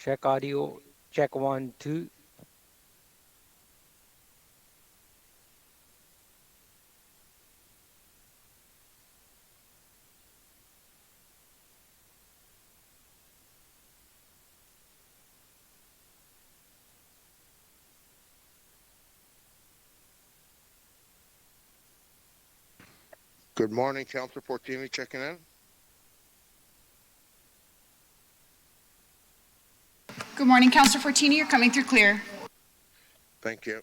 Check audio. Check 1, 2. Good morning, Councilor Fortini checking in. Good morning, Councilor Fortini. You're coming through clear. Thank you.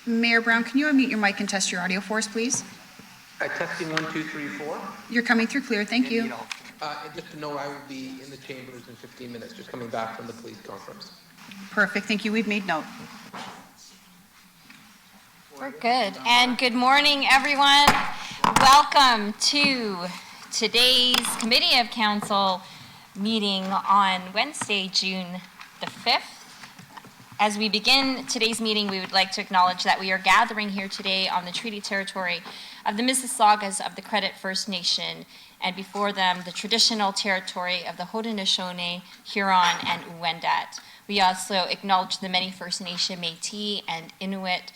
Mayor Brown, can you unmute your mic and test your audio for us, please? Testing 1, 2, 3, 4. You're coming through clear, thank you. And just to know, I will be in the chambers in 15 minutes, just coming back from the police conference. Perfect, thank you, we've made note. We're good. And good morning, everyone. Welcome to today's Committee of Council meeting on Wednesday, June the 5th. As we begin today's meeting, we would like to acknowledge that we are gathering here today on the treaty territory of the Mississaugas of the Credit First Nation, and before them, the traditional territory of the Haudenosaunee, Huron, and Wendat. We also acknowledge the many First Nation, Métis, and Inuit,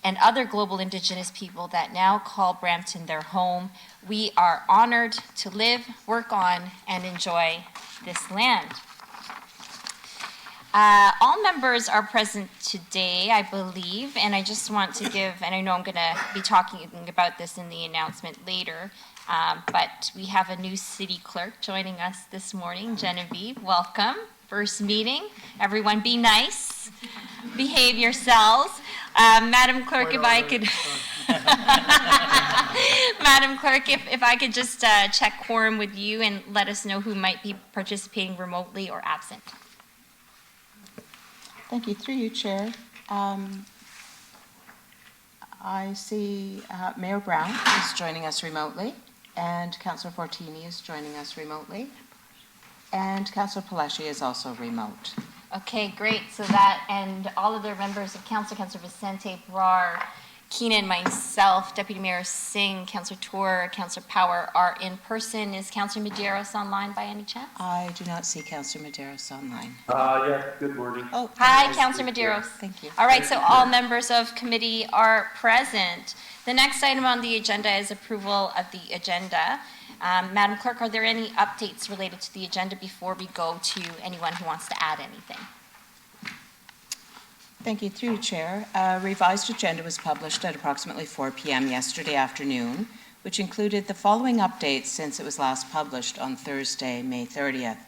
and other global Indigenous people that now call Brampton their home. We are honored to live, work on, and enjoy this land. All members are present today, I believe, and I just want to give, and I know I'm going to be talking about this in the announcement later, but we have a new city clerk joining us this morning. Genevieve, welcome. First meeting. Everyone be nice. Behave yourselves. Madam Clerk, if I could, Madam Clerk, if I could just check quorum with you and let us know who might be participating remotely or absent. Thank you. Through you, Chair. I see Mayor Brown is joining us remotely, and Councillor Fortini is joining us remotely, and Councillor Palashi is also remote. Okay, great. So that, and all other members of Council, Councillor Vicente, Brar, Keenan, myself, Deputy Mayor Singh, Councillor Tour, Councillor Power are in person. Is Councillor Medeiros online by any chance? I do not see Councillor Medeiros online. Yes, good morning. Oh, Hi, Councillor Medeiros. thank you. All right, so all members of committee are present. The next item on the agenda is approval of the agenda. Madam Clerk, are there any updates related to the agenda before we go to anyone who wants to add anything? Thank you. Through you, Chair. A revised agenda was published at approximately 4 p.m. yesterday afternoon, which included the following updates since it was last published on Thursday, May 30th.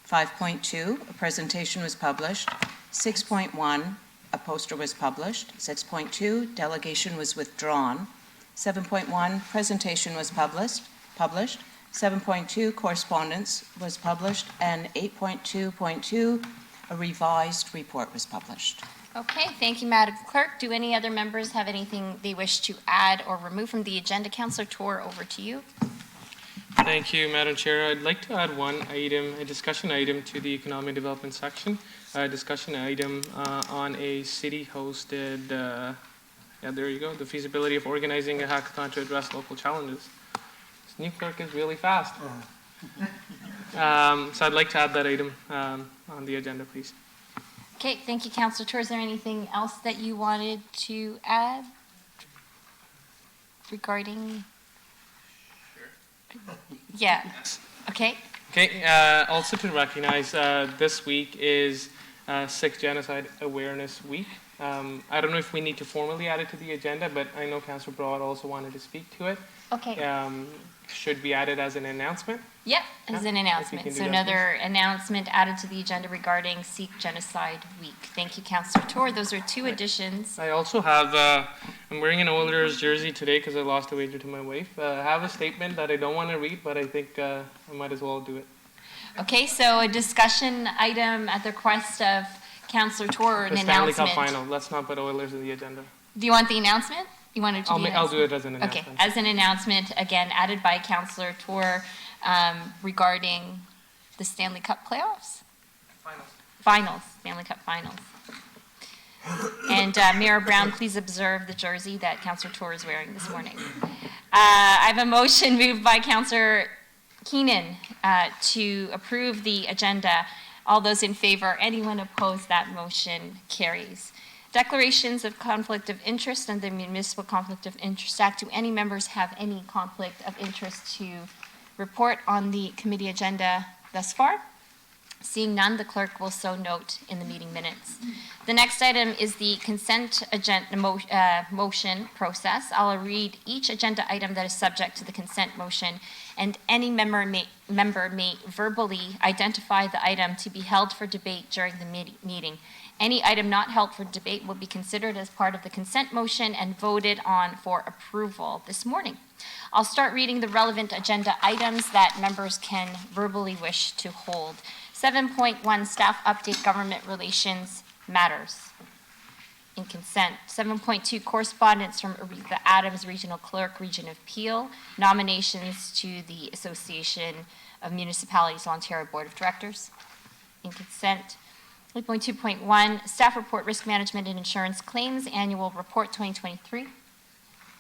5.2, a presentation was published. 6.1, a poster was published. 6.2, delegation was withdrawn. 7.1, presentation was published. 7.2, correspondence was published. And 8.2.2, a revised report was published. Okay, thank you, Madam Clerk. Do any other members have anything they wish to add or remove from the agenda? Councillor Tour, over to you. Thank you, Madam Chair. I'd like to add one item, a discussion item to the economic development section, a discussion item on a city-hosted, there you go, the feasibility of organizing a hackathon to address local challenges. This new clerk is really fast. So I'd like to add that item on the agenda, please. Okay, thank you, Councillor Tour. Is there anything else that you wanted to add regarding? Yeah, okay. Okay, also to recognize this week is Sikh Genocide Awareness Week. I don't know if we need to formally add it to the agenda, but I know Councillor Broad also wanted to speak to it. Okay. Should be added as an announcement. Yep, as an can announcement. do So that, another announcement added to the agenda regarding Sikh Genocide Week. Thank you, Councillor Tour. Those are two additions. I also have, I'm wearing an Oilers jersey today because I lost a wager to my wife. I have a statement that I don't want to read, but I think I might as well do it. Okay, so a discussion item at the request of Councillor Tour, an The Stanley announcement. Cup final. Let's not put Oilers in the agenda. Do you want the announcement? You want it to be I'll do it as an Okay, announcement. as an announcement, again, added by Councillor Tour regarding the Stanley Cup playoffs? Finals, Stanley Cup finals. And Mayor Brown, please observe the jersey that Councillor Tour is wearing this morning. I have a motion moved by Councillor Keenan to approve the agenda. All those in favor, anyone opposed, that motion carries. Declarations of conflict of interest and the Municipal Conflict of Interest Act. Do any members have any conflict of interest to report on the committee agenda thus far? Seeing none, the clerk will so note in the meeting minutes. The next item is the consent agenda motion process. I'll read each agenda item that is subject to the consent motion, and any member may verbally identify the item to be held for debate during the meeting. Any item not held for debate will be considered as part of the consent motion and voted on for approval this morning. I'll start reading the relevant agenda items that members can verbally wish to hold. 7.1, staff update, government relations matters. In consent. 7.2, correspondence from Aretha Adams, Regional Clerk, Region of Peel, nominations to the Association of Municipalities Ontario Board of Directors. In consent. 8.2.1, staff report, risk management and insurance claims, annual report 2023.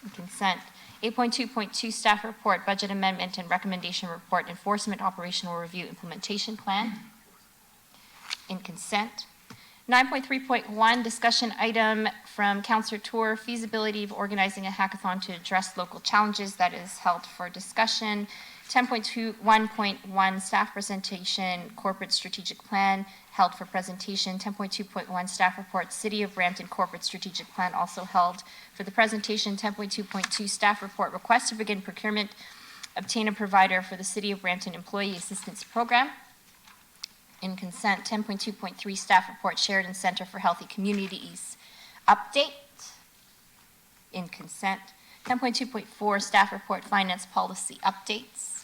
In consent. 8.2.2, staff report, budget amendment and recommendation report, enforcement operational review implementation plan. In consent. 9.3.1, discussion item from Councillor Tour, feasibility of organizing a hackathon to address local challenges, that is held for discussion. 10.1.1, staff presentation, corporate strategic plan, held for presentation. 10.2.1, staff report, City of Brampton corporate strategic plan, also held for the presentation. 10.2.2, staff report, request to begin procurement, obtain a provider for the City of Brampton Employee Assistance Program. In consent. 10.2.3, staff report, Sheridan Center for Healthy Communities update. In consent. 10.2.4, staff report, finance policy updates.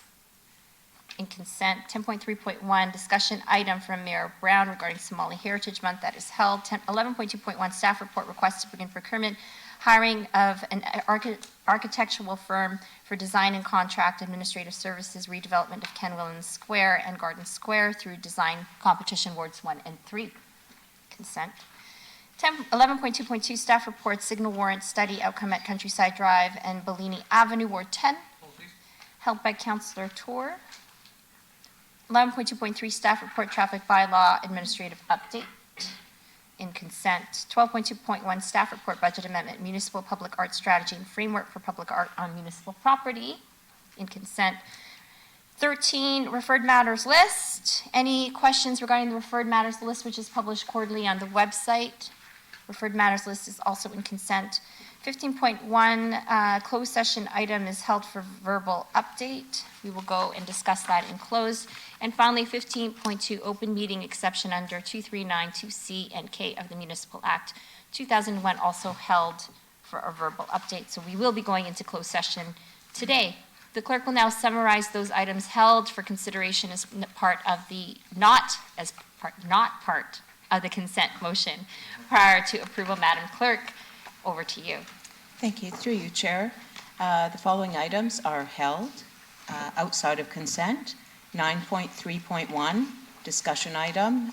In consent. 10.3.1, discussion item from Mayor Brown regarding Somali Heritage Month, that is held. 11.2.1, staff report, request to begin procurement, hiring of an architectural firm for design and contract administrative services, redevelopment of Ken Williams Square and Garden Square through design competition wards 1 and 3. Consent. 11.2.2, staff report, signal warrant study outcome at Countryside Drive and Bellini Avenue, Ward 10, held by Councillor Tour. 11.2.3, staff report, traffic bylaw administrative update. In consent. 12.2.1, staff report, budget amendment, municipal public art strategy and framework for public art on municipal property. In consent. 13, referred matters list. Any questions regarding the referred matters list, which is published quarterly on the website? Referred matters list is also in consent. 15.1, closed session item is held for verbal update. We will go and discuss that in closed. And finally, 15.2, open meeting exception under 2392C and K of the Municipal Act 2001, also held for a verbal update. So we will be going into closed session today. The clerk will now summarize those items held for consideration as part of the, not part of the consent motion prior to approval. Madam Clerk, over to you. Thank you. Through you, Chair. The following items are held outside of consent. 9.3.1, discussion item,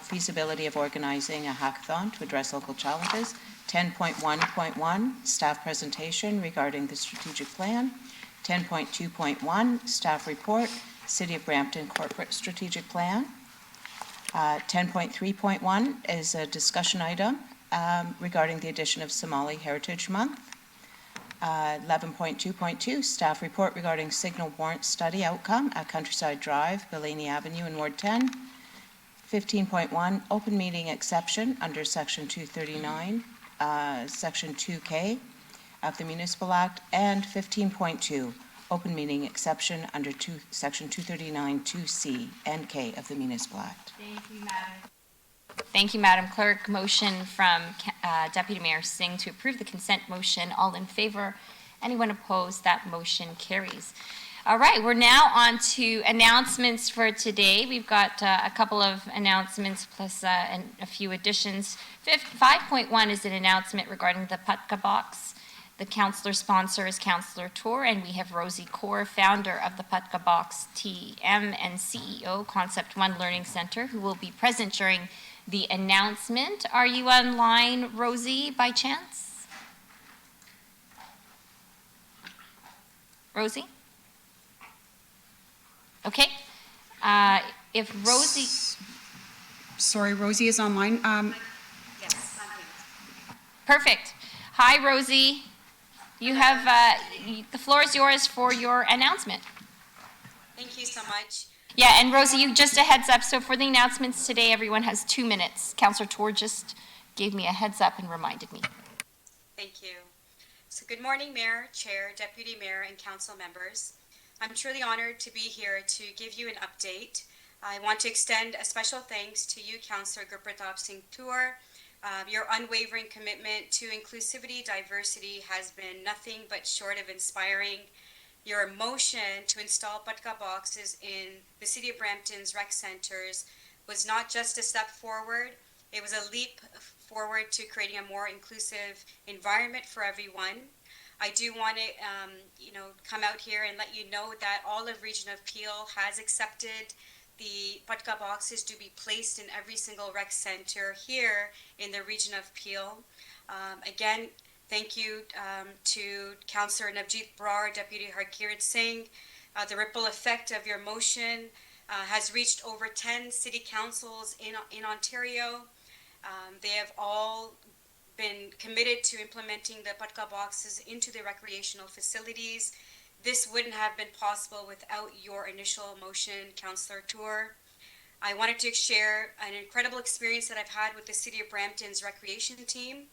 feasibility of organizing a hackathon to address local challenges. 10.1.1, staff presentation regarding the strategic plan. 10.2.1, staff report, City of Brampton corporate strategic plan. 10.3.1 is a discussion item regarding the addition of Somali Heritage Month. 11.2.2, staff report regarding signal warrant study outcome at Countryside Drive, Bellini Avenue in Ward 10. 15.1, open meeting exception under Section 239, Section 2K of the Municipal Act. And 15.2, open meeting exception under Section 239, 2C and K of the Municipal Act. Thank you, Madam. Thank you, Madam Clerk. Motion from Deputy Mayor Singh to approve the consent motion. All in favor? Anyone opposed? That motion carries. All right, we're now on to announcements for today. We've got a couple of announcements plus and a few additions. 5.1 is an announcement regarding the Patka Box. The councillor sponsor is Councillor Tour, and we have Rosie Kaur, founder of the Patka Box TM and CEO, Concept One Learning Center, who will be present during the announcement. Are you online, Rosie, by chance? Rosie? Okay. If Rosie... Sorry, Rosie is online. Perfect. Hi, Rosie. You have, the floor is yours for your announcement. Thank you so much. Yeah, and Rosie, you just a heads up. So for the announcements today, everyone has 2 minutes. Councillor Tour just gave me a heads up and reminded me. Thank you. So good morning, Mayor, Chair, Deputy Mayor, and Council members. I'm truly honored to be here to give you an update I want to extend a special thanks to you, Councillor Gurpratap Singh Toor. Your unwavering commitment to inclusivity, diversity has been nothing but short of inspiring. Your motion to install Patka boxes in the City of Brampton's rec centers was not just a step forward, it was a leap forward to creating a more inclusive environment for everyone. I do want to, come out here and let you know that all of Region of Peel has accepted the Patka boxes to be placed in every single rec center here in the Region of Peel. Again, thank you to Councillor Navjeet Brar, Deputy Harkirat Singh. The ripple effect of your motion has reached over 10 city councils in Ontario. They have all been committed to implementing the Patka boxes into the recreational facilities. This wouldn't have been possible without your initial motion, Councillor Toor. I wanted to share an incredible experience that I've had with the City of Brampton's recreation team,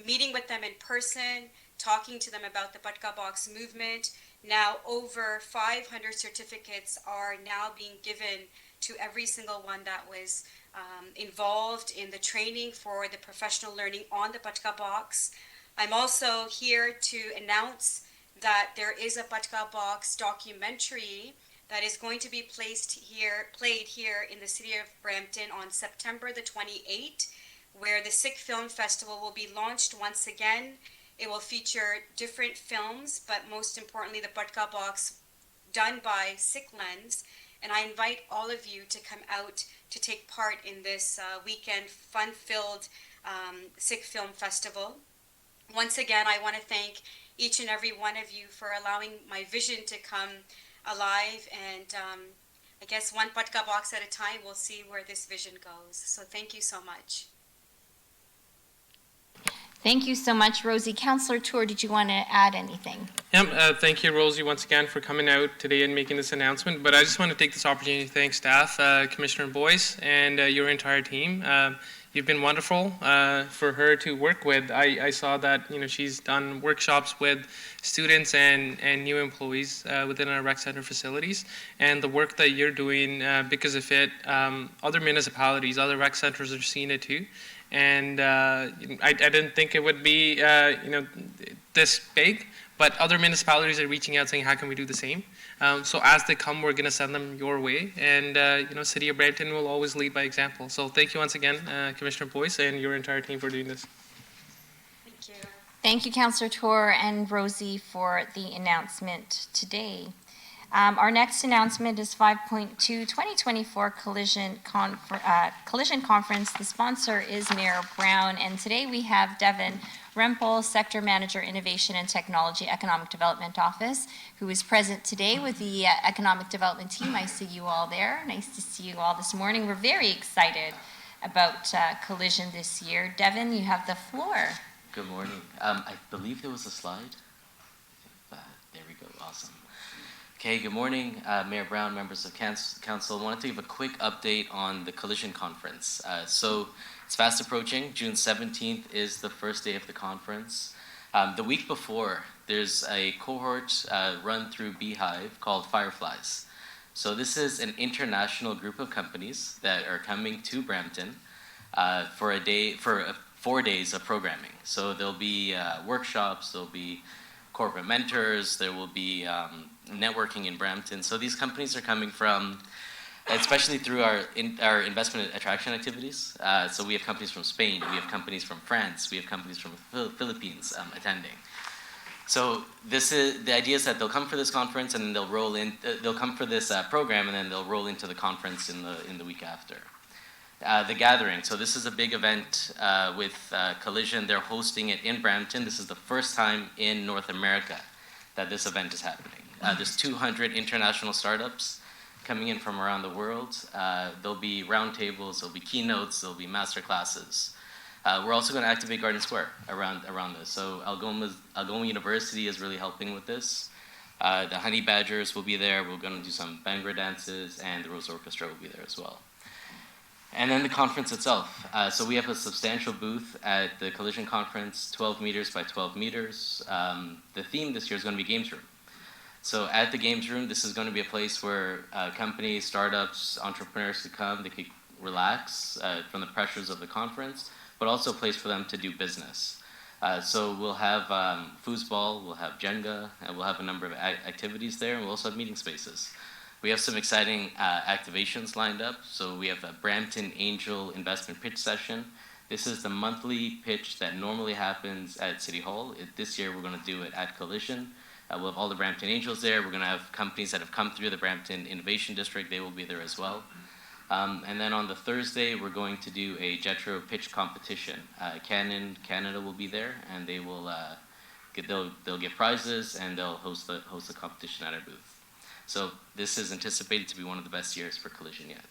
meeting with them in person, talking to them about the Patka box movement. Now over 500 certificates are now being given to every single one that was involved in the training for the professional learning on the Patka box. I'm also here to announce that there is a Patka box documentary that is going to be played here in the City of Brampton on September the 28th, where the Sikh Film Festival will be launched once again. It will feature different films, but most importantly, the Patka box done by Sikh Lens. And I invite all of you to come out to take part in this weekend fun-filled Sikh Film Festival. Once again, I want to thank each and every one of you for allowing my vision to come alive. And I guess one Patka box at a time, we'll see where this vision goes. So thank you so much. Thank you so much, Rosie. Councillor Toor, did you want to add anything? Thank you, Rosie, once again for coming out today and making this announcement. But I just want to take this opportunity to thank staff, Commissioner Boyce, and your entire team. You've been wonderful for her to work with. I saw that she's done workshops with students and new employees within our rec center facilities, and the work that you're doing because of it, other municipalities, other rec centers are seeing it too. And I didn't think it would be this big, but other municipalities are reaching out saying, how can we do the same? So as they come, we're going to send them your way, and City of Brampton will always lead by example. So thank you once again, Commissioner Boyce and your entire team for doing this. Thank you. Thank you, Councillor Toor and Rosie, for the announcement today. Our next announcement is 5.2 2024 Collision Conference. The sponsor is Mayor Brown, and today we have Devin Rempel, Sector Manager, Innovation and Technology, Economic Development Office, who is present today with the Economic Development team. I see you all there. Nice to see you all this morning. We're very excited about Collision this year. Devin, you have the floor. Good morning. I believe there was a slide. There we go. Awesome. Okay, good morning, Mayor Brown, members of council. I wanted to give a quick update on the Collision Conference. So it's fast approaching. June 17th is the first day of the conference. The week before, there's a cohort run through Beehive called Fireflies. So this is an international group of companies that are coming to Brampton for 4 days of programming. So there'll be workshops, there'll be corporate mentors, there will be networking in Brampton. So these companies are coming from, especially through our investment attraction activities. So we have companies from Spain, we have companies from France, we have companies from the Philippines attending. So the idea is that they'll come for this conference and then they'll roll in. They'll come for this program and then they'll roll into the conference in the week after. The Gathering. So this is a big event with Collision. They're hosting it in Brampton. This is the first time in North America that this event is happening. There's 200 international startups coming in from around the world. There'll be roundtables, there'll be keynotes, there'll be master classes. We're also going to activate Garden Square around this. So Algoma University is really helping with this. The Honey Badgers will be there. We're going to do some Bhangra dances, and the Rose Orchestra will be there as well. And then the conference itself. So we have a substantial booth at the Collision Conference, 12 meters by 12 meters. The theme this year is going to be Games Room. So at the Games Room, this is going to be a place where companies, startups, entrepreneurs could come. They could relax from the pressures of the conference, but also a place for them to do business. So we'll have foosball, we'll have Jenga, and we'll have a number of activities there, and we'll also have meeting spaces. We have some exciting activations lined up. So we have a Brampton Angel Investment Pitch Session. This is the monthly pitch that normally happens at City Hall. This year we're going to do it at Collision. We'll have all the Brampton Angels there. We're going to have companies that have come through the Brampton Innovation District. They will be there as well. And then on the Thursday, we're going to do a Jetro pitch competition. Canon Canada will be there, and they will they'll get prizes, and they'll host the competition at our booth. So this is anticipated to be one of the best years for Collision yet.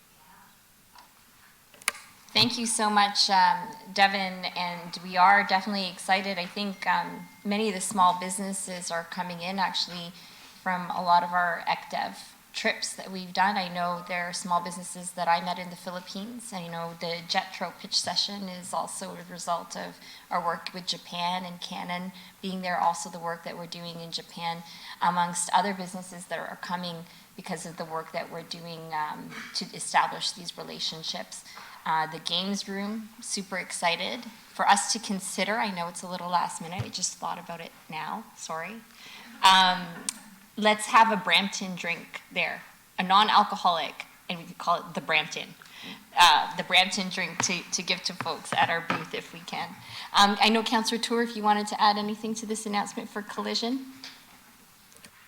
Thank you so much, Devin, and we are definitely excited. I think many of the small businesses are coming in actually from a lot of our ECDEV trips that we've done. I know there are small businesses that I met in the Philippines. I know the Jetro pitch session is also a result of our work with Japan and Canon being there, also the work that we're doing in Japan, amongst other businesses that are coming because of the work that we're doing to establish these relationships. The Games Room, super excited for us to consider. I know it's a little last minute. I just thought about it now. Sorry. Let's have a Brampton drink there, a non-alcoholic, and we could call it the Brampton. The Brampton drink to give to folks at our booth if we can. I know Councillor Tour, if you wanted to add anything to this announcement for Collision.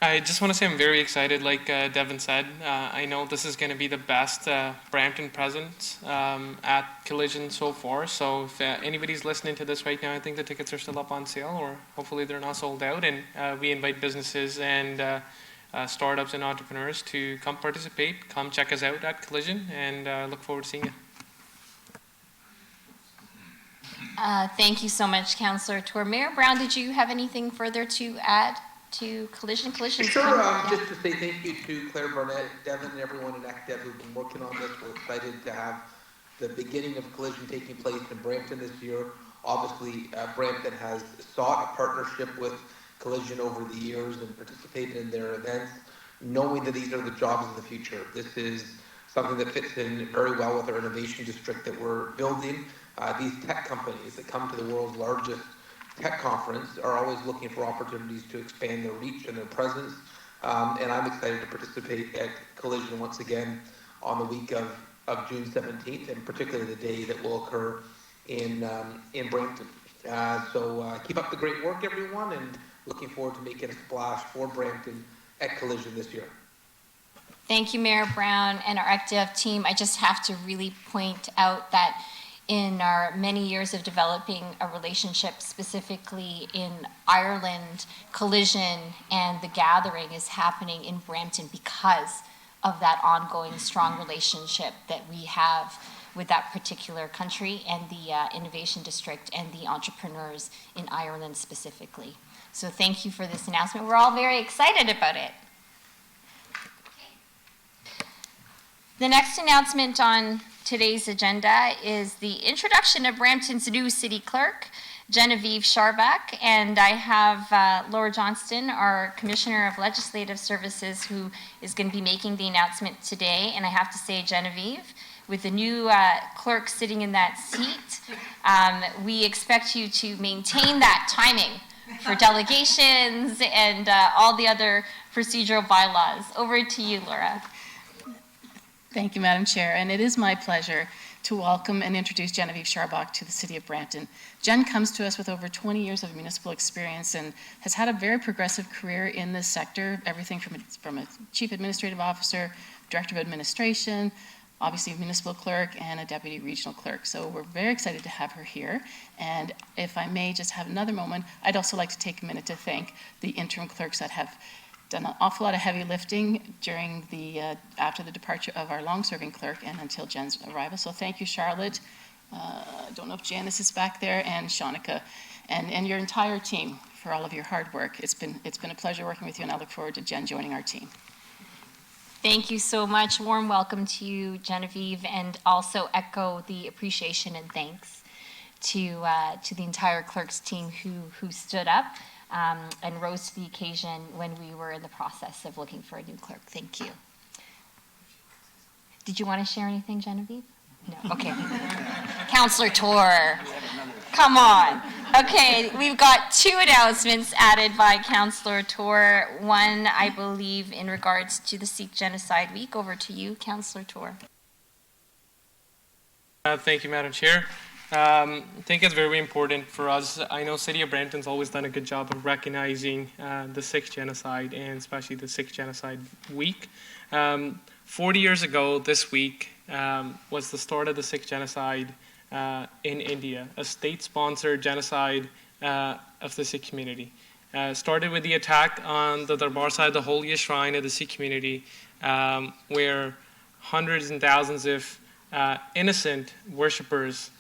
I just want to say I'm very excited, like Devin said. I know this is going to be the best Brampton presence at Collision so far. So if anybody's listening to this right now, I think the tickets are still up on sale, or hopefully they're not sold out. And we invite businesses and startups and entrepreneurs to come participate, come check us out at Collision, and look forward to seeing you. Thank you so much, Councillor Tour. Mayor Brown, did you have anything further to add to Collision? Sure, just to say thank you to Claire Barnett, Devin, and everyone in ECDEV who've been working on this. We're excited to have the beginning of Collision taking place in Brampton this year. Obviously, Brampton has sought a partnership with Collision over the years and participated in their events, knowing that these are the jobs of the future. This is something that fits in very well with our innovation district that we're building. These tech companies that come to the world's largest tech conference are always looking for opportunities to expand their reach and their presence. And I'm excited to participate at Collision once again on the week of June 17th, and particularly the day that will occur in Brampton. So keep up the great work, everyone, and looking forward to making a splash for Brampton at Collision this year. Thank you, Mayor Brown and our ECDEV team. I just have to really point out that in our many years of developing a relationship, specifically in Ireland, Collision and the Gathering is happening in Brampton because of that ongoing strong relationship that we have with that particular country and the Innovation District and the entrepreneurs in Ireland specifically. So thank you for this announcement. We're all very excited about it. The next announcement on today's agenda is the introduction of Brampton's new city clerk, Genevieve Sharbak, and I have Laura Johnston, our Commissioner of Legislative Services, who is going to be making the announcement today. And I have to say, Genevieve, with the new clerk sitting in that seat, we expect you to maintain that timing for delegations and all the other procedural bylaws. Over to you, Laura. Thank you, Madam Chair, and it is my pleasure to welcome and introduce Genevieve Sharbak to the City of Brampton. Jen comes to us with over 20 years of municipal experience and has had a very progressive career in this sector, everything from a Chief Administrative Officer, Director of Administration, obviously a municipal clerk, and a Deputy Regional Clerk. So we're very excited to have her here. And if I may just have another moment, I'd also like to take a minute to thank the interim clerks that have done an awful lot of heavy lifting during after the departure of our long-serving clerk and until Jen's arrival. So thank you, Charlotte. I don't know if Janice is back there, and Shanika, and your entire team for all of your hard work. It's been a pleasure working with you, and I look forward to Jen joining our team. Thank you so much. Warm welcome to you, Genevieve, and also echo the appreciation and thanks to the entire clerks team who stood up and rose to the occasion when we were in the process of looking for a new clerk. Thank you. Did you want to share anything, Genevieve? No, okay. Counselor Tor, come on. Okay, we've got 2 announcements added by Counselor Tor. One, I believe, in regards to the Sikh Genocide Week. Over to you, Counselor Tor. Thank you, Madam Chair. I think it's very important for us. I know City of Brampton's always done a good job of recognizing the Sikh genocide, and especially the Sikh Genocide Week. 40 years ago this week was the start of the Sikh genocide in India, a state-sponsored genocide of the Sikh community. Started with the attack on the Darbar Sahib, the holiest shrine of the Sikh community, where hundreds and thousands of innocent worshippers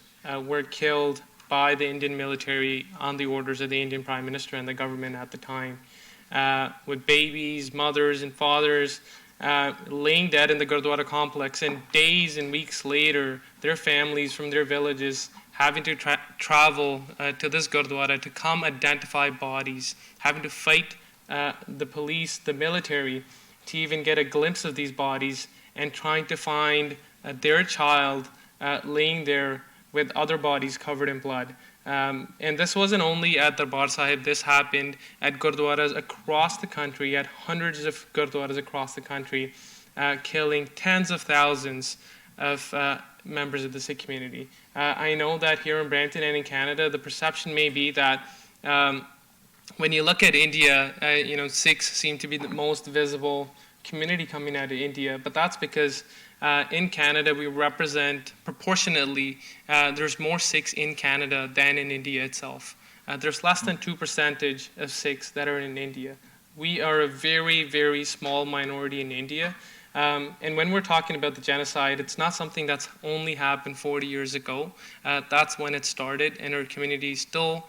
were killed by the Indian military on the orders of the Indian Prime Minister and the government at the time, with babies, mothers, and fathers laying dead in the Gurdwara complex, and days and weeks later, their families from their villages having to travel to this Gurdwara to come identify bodies, having to fight the police, the military, to even get a glimpse of these bodies, and trying to find their child laying there with other bodies covered in blood. And this wasn't only at Darbar Sahib, this happened at Gurdwaras across the country, at hundreds of Gurdwaras across the country, killing tens of thousands of members of the Sikh community. I know that here in Brampton and in Canada, the perception may be that when you look at India, Sikhs seem to be the most visible community coming out of India, but that's because in Canada, we represent proportionately, there's more Sikhs in Canada than in India itself. There's less than 2% of Sikhs that are in India. We are a very, very small minority in India. And when we're talking about the genocide, it's not something that's only happened 40 years ago. That's when it started, and our community still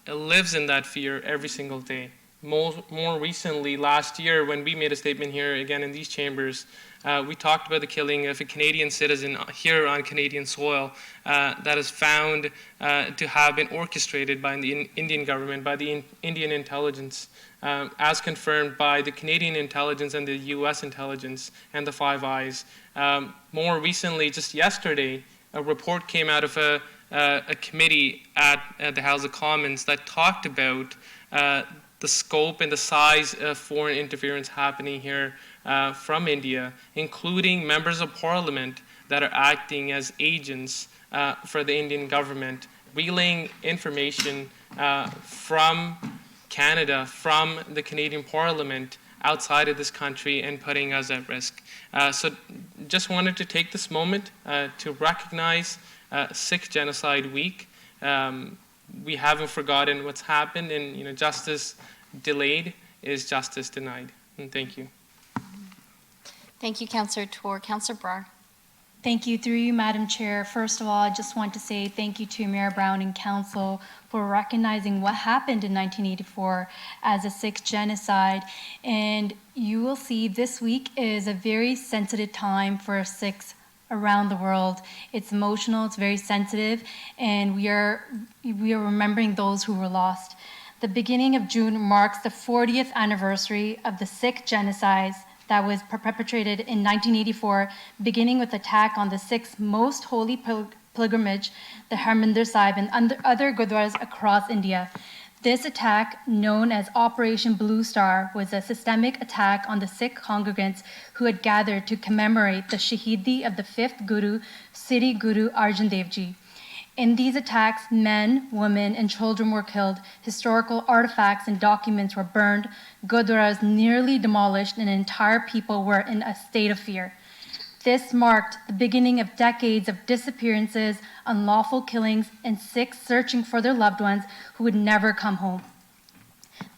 lives in that fear every single day. More recently, last year, when we made a statement here, again in these chambers, we talked about the killing of a Canadian citizen here on Canadian soil that is found to have been orchestrated by the Indian government, by the Indian intelligence, as confirmed by the Canadian intelligence and the US intelligence and the Five Eyes. More recently, just yesterday, a report came out of a committee at the House of Commons that talked about the scope and the size of foreign interference happening here from India, including members of parliament that are acting as agents for the Indian government, relaying information from Canada, from the Canadian Parliament outside of this country, and putting us at risk. So just wanted to take this moment to recognize Sikh Genocide Week. We haven't forgotten what's happened, and justice delayed is justice denied. And thank you. Thank you, Councillor Tor. Councillor Brar. Thank you. Through you, Madam Chair. First of all, I just want to say thank you to Mayor Brown and Council for recognizing what happened in 1984 as a Sikh genocide. And you will see this week is a very sensitive time for Sikhs around the world. It's emotional, it's very sensitive, and we are remembering those who were lost. The beginning of June marks the 40th anniversary of the Sikh genocide that was perpetrated in 1984, beginning with attack on the Sikhs' most holy pilgrimage, the Harmandir Sahib, and other gurdwaras across India. This attack, known as Operation Blue Star, was a systemic attack on the Sikh congregants who had gathered to commemorate the Shahidi of the 5th Guru, Sri Guru Arjan Dev Ji. In these attacks, men, women, and children were killed, historical artifacts and documents were burned, gurdwaras nearly demolished, and entire people were in a state of fear. This marked the beginning of decades of disappearances, unlawful killings, and Sikhs searching for their loved ones who would never come home.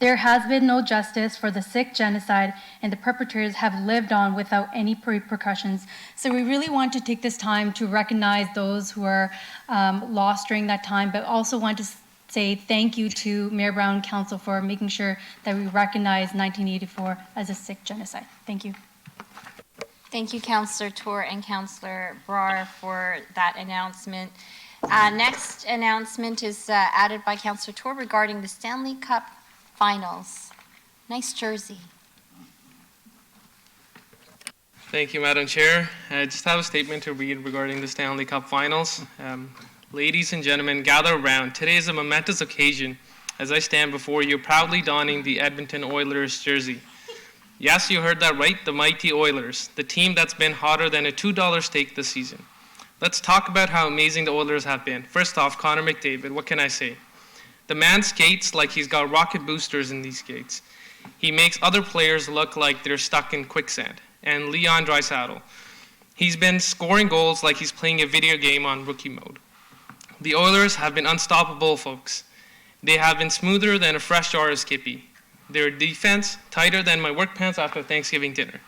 There has been no justice for the Sikh genocide, and the perpetrators have lived on without any repercussions. So we really want to take this time to recognize those who are lost during that time, but also want to say thank you to Mayor Brown and Council for making sure that we recognize 1984 as a Sikh genocide. Thank you. Thank you, Councillor Tor and Councillor Brar, for that announcement. Next announcement is added by Councillor Tour regarding the Stanley Cup Finals. Nice jersey. Thank you, Madam Chair. I just have a statement to read regarding the Stanley Cup Finals. Ladies and gentlemen, gather around. Today is a momentous occasion as I stand before you proudly donning the Edmonton Oilers jersey. Yes, you heard that right, the mighty Oilers, the team that's been hotter than a $2 steak this season. Let's talk about how amazing the Oilers have been. First off, Connor McDavid, what can I say? The man skates like he's got rocket boosters in these skates. He makes other players look like they're stuck in quicksand. And Leon Draisaitl, he's been scoring goals like he's playing a video game on rookie mode. The Oilers have been unstoppable, folks. They have been smoother than a fresh jar of Skippy. Their defense, tighter than my work pants after Thanksgiving dinner.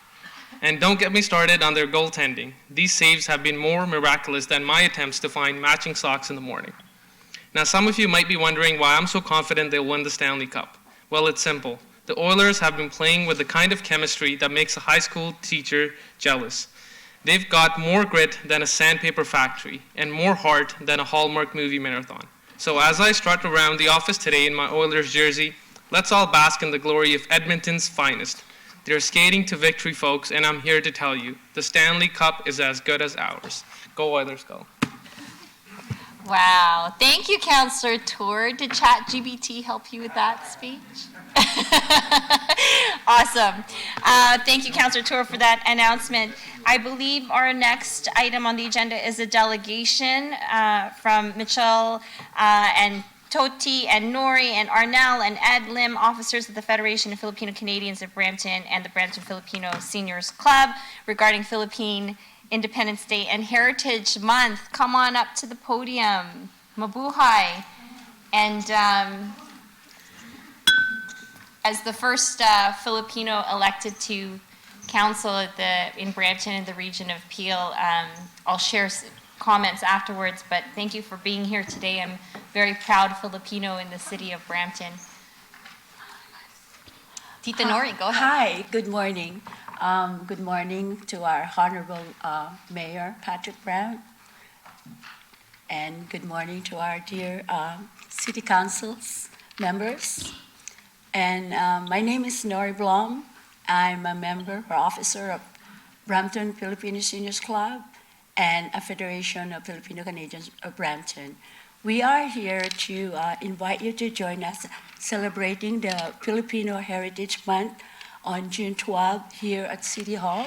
And don't get me started on their goaltending. These saves have been more miraculous than my attempts to find matching socks in the morning. Now, some of you might be wondering why I'm so confident they'll win the Stanley Cup. Well, it's simple. The Oilers have been playing with the kind of chemistry that makes a high school teacher jealous. They've got more grit than a sandpaper factory and more heart than a Hallmark movie marathon. So as I strut around the office today in my Oilers jersey, let's all bask in the glory of Edmonton's finest. They're skating to victory, folks, and I'm here to tell you, the Stanley Cup is as good as ours. Go Oilers, go. Wow. Thank you, Councillor Tour. Did ChatGPT help you with that speech? Awesome. Thank you, Councillor Tour, for that announcement. I believe our next item on the agenda is a delegation from Mitchell and Toti and Nori and Arnell and Ed Lim, officers of the Federation of Filipino Canadians of Brampton and the Brampton Filipino Seniors Club regarding Philippine Independence Day and Heritage Month. Come on up to the podium. Mabuhay. And as the first Filipino elected to council in Brampton in the region of Peel, I'll share comments afterwards, but thank you for being here today. I'm very proud Filipino in the city of Brampton. Tita Nori, go ahead. Hi, good morning. Good morning to our Honorable Mayor Patrick Brown, and good morning to our dear City Council's members. And my name is Nori Blom. I'm a member or officer of Brampton Filipino Seniors Club and a Federation of Filipino Canadians of Brampton. We are here to invite you to join us celebrating the Filipino Heritage Month on June 12 here at City Hall.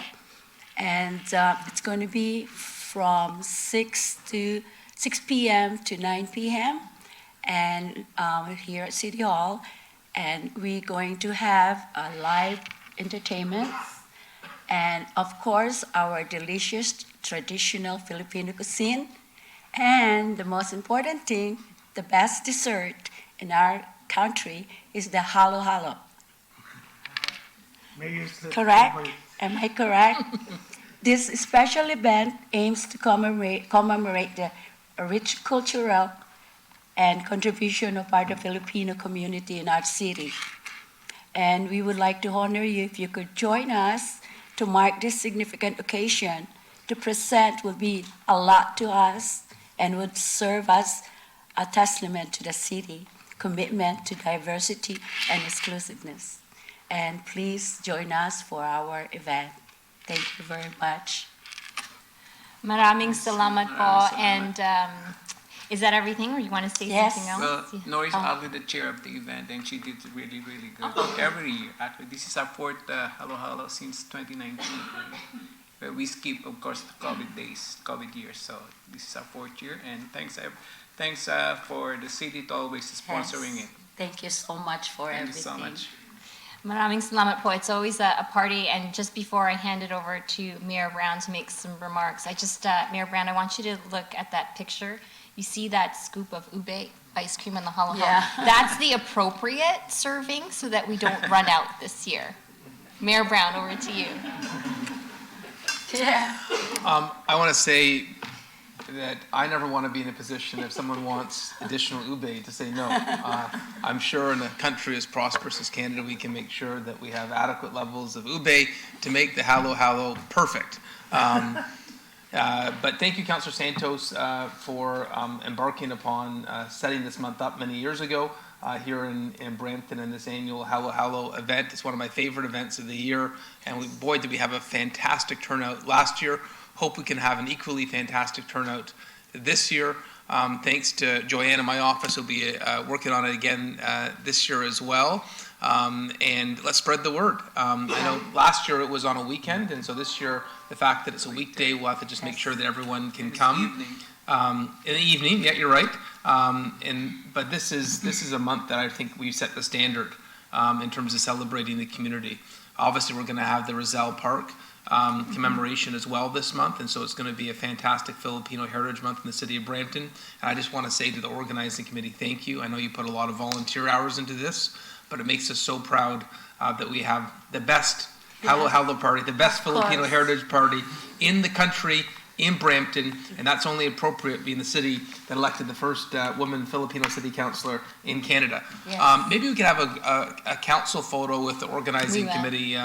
And it's going to be from 6 p.m. to 9 p.m. and here at City Hall. And we're going to have a live entertainment and, of course, our delicious traditional Filipino cuisine. And the most important thing, the best dessert in our country is the halo-halo. Correct? Am I correct? This special event aims to commemorate the rich cultural and contribution of our Filipino community in our city. And we would like to honor you if you could join us to mark this significant occasion. To present will be a lot to us and would serve as a testament to the city, commitment to diversity and exclusiveness. And please join us for our event. Thank you very much. Maraming salamat po. And is that everything, or you want to say something else? Well, Nori's actually the chair of the event, and she did really, really good every year. Actually, this is our fourth halo-halo since 2019. We skip, of course, the COVID years. So this is our fourth year, and thanks for the city to always sponsoring it. Thank you so much for everything. Thank you so much. Maraming salamat po. It's always a party, and just before I hand it over to Mayor Brown to make some remarks, Mayor Brown, I want you to look at that picture. You see that scoop of ube ice cream in the halo-halo? Yeah. That's the appropriate serving so that we don't run out this year. Mayor Brown, over to you. Yeah. I want to say that I never want to be in a position if someone wants additional ube to say no. I'm sure in a country as prosperous as Canada, we can make sure that we have adequate levels of ube to make the halo-halo perfect. But thank you, Councillor Santos, for embarking upon setting this month up many years ago here in Brampton in this annual Hallow Hallow event. It's one of my favorite events of the year, and boy, did we have a fantastic turnout last year. Hope we can have an equally fantastic turnout this year. Thanks to Joanne in my office, who'll be working on it again this year as well. And let's spread the word. I know last year it was on a weekend, and so this year, the fact that it's a weekday, we'll have to just make sure that everyone can come. In the evening, yeah, you're right. But this is a month that I think we've set the standard in terms of celebrating the community. Obviously, we're going to have the Rizal Park commemoration as well this month, and so it's going to be a fantastic Filipino Heritage Month in the city of Brampton. And I just want to say to the organizing committee, thank you. I know you put a lot of volunteer hours into this, but it makes us so proud that we have the best Hallow Hallow party, the best Filipino Heritage Party in the country, in Brampton, and that's only appropriate being the city that elected the first woman Filipino city councillor in Canada. Yes. Maybe we could have a council photo with the organizing committee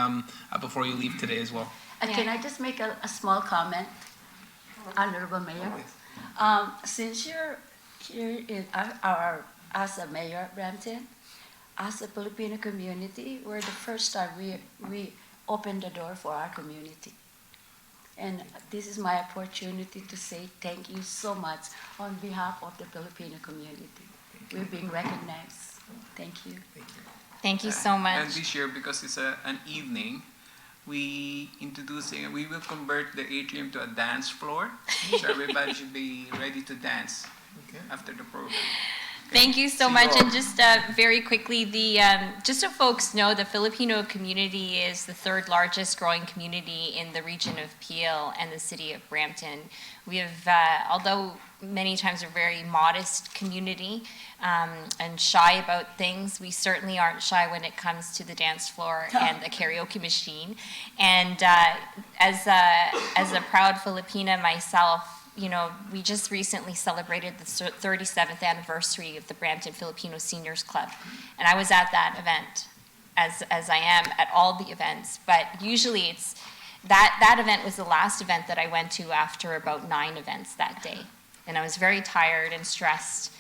before you leave today as well. Can I just make a small comment, Honorable Mayor? Since you're here in as a mayor of Brampton, as a Filipino community, we're the first time we opened the door for our community. And this is my opportunity to say thank you so much on behalf of the Filipino community. We're being recognized. Thank you. Thank you so much. And this year, because it's an evening, we will convert the atrium to a dance floor. So everybody should be ready to dance after the program. Thank you so much. And just very quickly, just so folks know, the Filipino community is the third largest growing community in the region of Peel and the city of Brampton. We have, although many times we're a very modest community and shy about things, we certainly aren't shy when it comes to the dance floor and the karaoke machine. And as a proud Filipina myself, you know, we just recently celebrated the 37th anniversary of the Brampton Filipino Seniors Club. And I was at that event, as I am at all the events. But usually it's, that event was the last event that I went to after about 9 events that day. And I was very tired and stressed.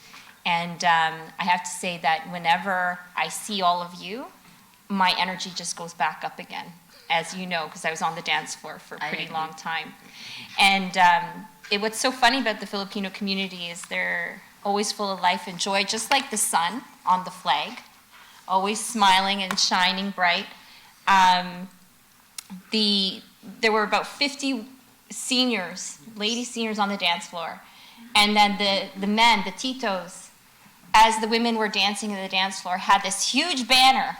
And I have to say that whenever I see all of you, my energy just goes back up again, as you know, because I was on the dance floor for a pretty long time. And what's so funny about the Filipino community is they're always full of life and joy, just like the sun on the flag, always smiling and shining bright. There were about 50 seniors, lady seniors on the dance floor. And then the men, the titos, as the women were dancing in the dance floor, had this huge banner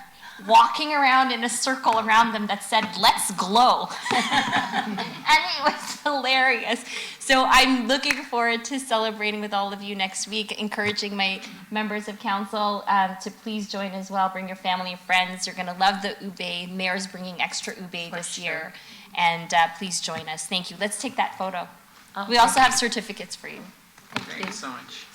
walking around in a circle around them that said, "Let's glow." And it was hilarious. So I'm looking forward to celebrating with all of you next week, encouraging my members of council to please join as well. Bring your family and friends. You're going to love the ube. Mayor's bringing extra ube this year. And please join us. Thank you. Let's take that photo. We also have certificates for you. Thank you so much.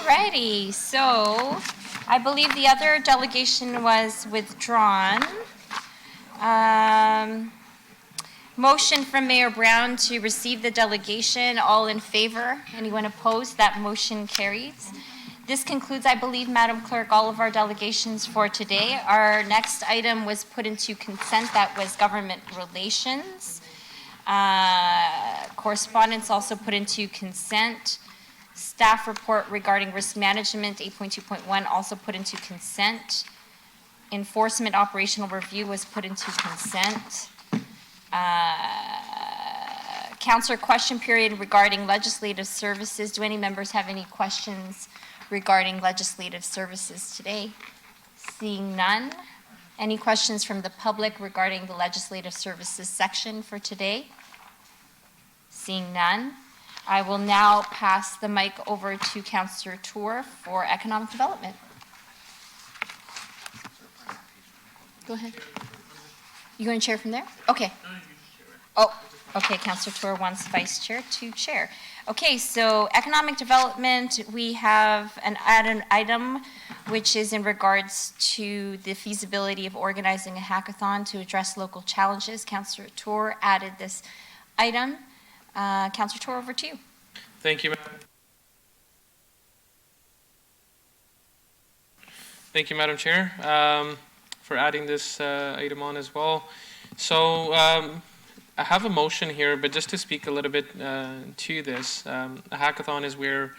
Alrighty, so I believe the other delegation was withdrawn. Motion from Mayor Brown to receive the delegation. All in favor? Anyone opposed? That motion carries. This concludes, I believe, Madam Clerk, all of our delegations for today. Our next item was put into consent. That was government relations. Correspondence also put into consent. Staff report regarding risk management, 8.2.1, also put into consent. Enforcement operational review was put into consent. Councillor question period regarding legislative services. Do any members have any questions regarding legislative services today? Seeing none. Any questions from the public regarding the legislative services section for today? Seeing none. I will now pass the mic over to Councillor Tour for economic development. Go ahead. You going to chair from there? Okay. Oh, okay, Councillor Tour wants vice chair to chair. Okay, so economic development, we have an item which is in regards to the feasibility of organizing a hackathon to address local challenges. Councillor Tour added this item. Councillor Tour, over to you. Thank you, Madam. Thank you, Madam Chair, for adding this item on as well. So I have a motion here, but just to speak a little bit to this, a hackathon is where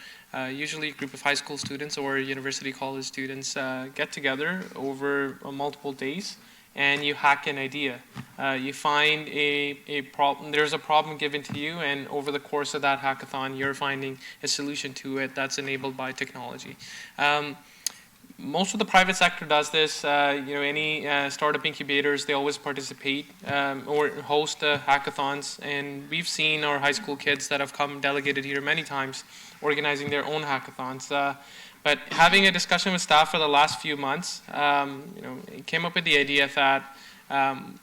usually a group of high school students or university college students get together over multiple days, and you hack an idea. You find a problem, there's a problem given to you, and over the course of that hackathon, you're finding a solution to it that's enabled by technology. Most of the private sector does this. Any startup incubators, they always participate or host hackathons, and we've seen our high school kids that have come delegated here many times organizing their own hackathons. But having a discussion with staff for the last few months, it came up with the idea that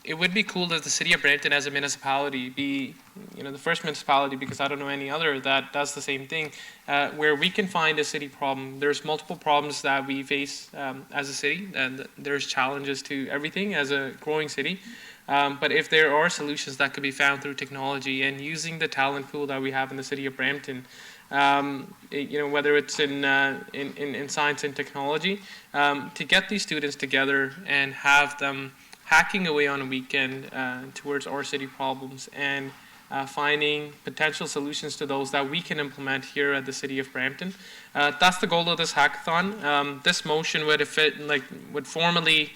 it would be cool if the city of Brampton as a municipality be, the first municipality, because I don't know any other that does the same thing, where we can find a city problem. There's multiple problems that we face as a city, and there's challenges to everything as a growing city. But if there are solutions that could be found through technology and using the talent pool that we have in the city of Brampton, whether it's in science and technology, to get these students together and have them hacking away on a weekend towards our city problems and finding potential solutions to those that we can implement here at the city of Brampton. That's the goal of this hackathon. This motion would formally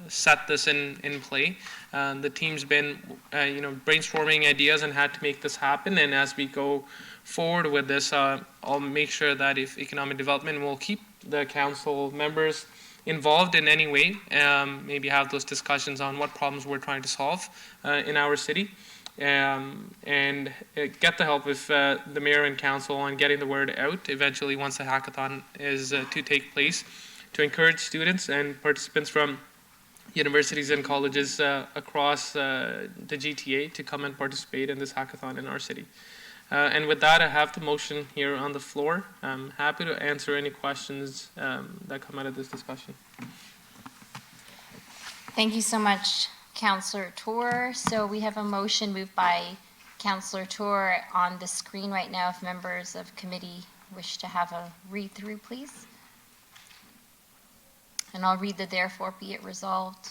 set this in play. The team's been brainstorming ideas on how to make this happen, and as we go forward with this, I'll make sure that if economic development will keep the council members involved in any way, maybe have those discussions on what problems we're trying to solve in our city, and get the help of the mayor and council on getting the word out eventually once the hackathon is to take place, to encourage students and participants from universities and colleges across the GTA to come and participate in this hackathon in our city. And with that, I have the motion here on the floor. I'm happy to answer any questions that come out of this discussion. Thank you so much, Councillor Tour. So we have a motion moved by Councillor Tour on the screen right now. If members of committee wish to have a read through, please. And I'll read the therefore be it resolved.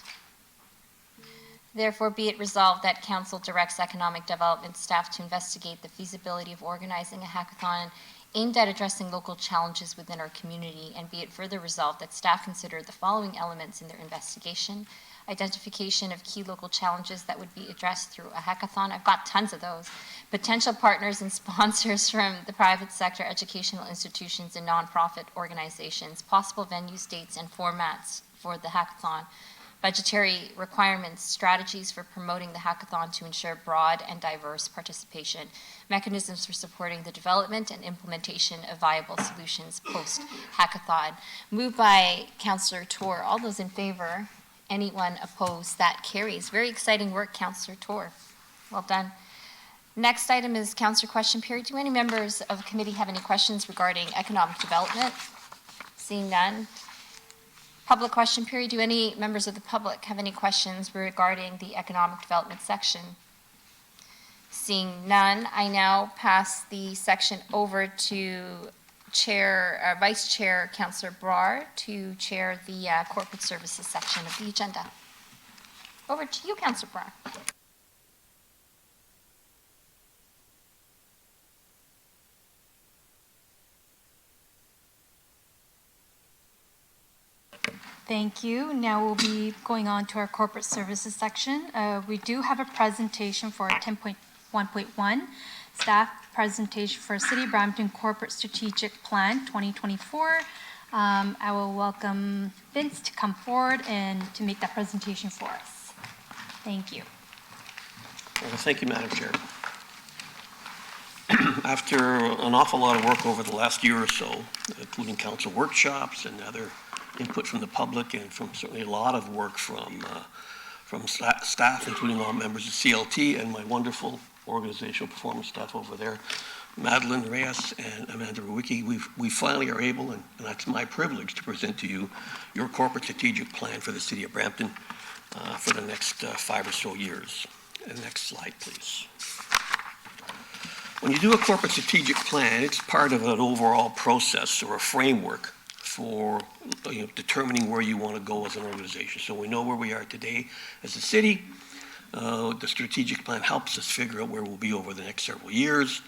Therefore, be it resolved that Council directs economic development staff to investigate the feasibility of organizing a hackathon aimed at addressing local challenges within our community, and be it further resolved that staff consider the following elements in their investigation: identification of key local challenges that would be addressed through a hackathon. I've got tons of those. Potential partners and sponsors from the private sector, educational institutions, and nonprofit organizations. Possible venues, dates, and formats for the hackathon. Budgetary requirements, strategies for promoting the hackathon to ensure broad and diverse participation, mechanisms for supporting the development and implementation of viable solutions post-hackathon. Moved by Councillor Tour. All those in favor? Anyone opposed? That carries. Very exciting work, Councillor Tour. Well done. Next item is councillor question period. Do any members of the committee have any questions regarding economic development? Seeing none. Public question period. Do any members of the public have any questions regarding the economic development section? Seeing none, I now pass the section over to Vice Chair Councillor Brar to chair the corporate services section of the agenda. Over to you, Councillor Brar. Thank you. Now we'll be going on to our corporate services section. We do have a presentation for 10.1.1, staff presentation for City of Brampton Corporate Strategic Plan 2024. I will welcome Vince to come forward and to make that presentation for us. Thank you. Thank you, Madam Chair. After an awful lot of work over the last year or so, including council workshops and other input from the public and from certainly a lot of work from staff, including all members of CLT and my wonderful organizational performance staff over there, Madeline Reyes and Amanda Rewicki, we finally are able, and that's my privilege, to present to you your corporate strategic plan for the City of Brampton for the next 5 or so years. And next slide, please. When you do a corporate strategic plan, it's part of an overall process or a framework for determining where you want to go as an organization. So we know where we are today as a city. The strategic plan helps us figure out where we'll be over the next several years.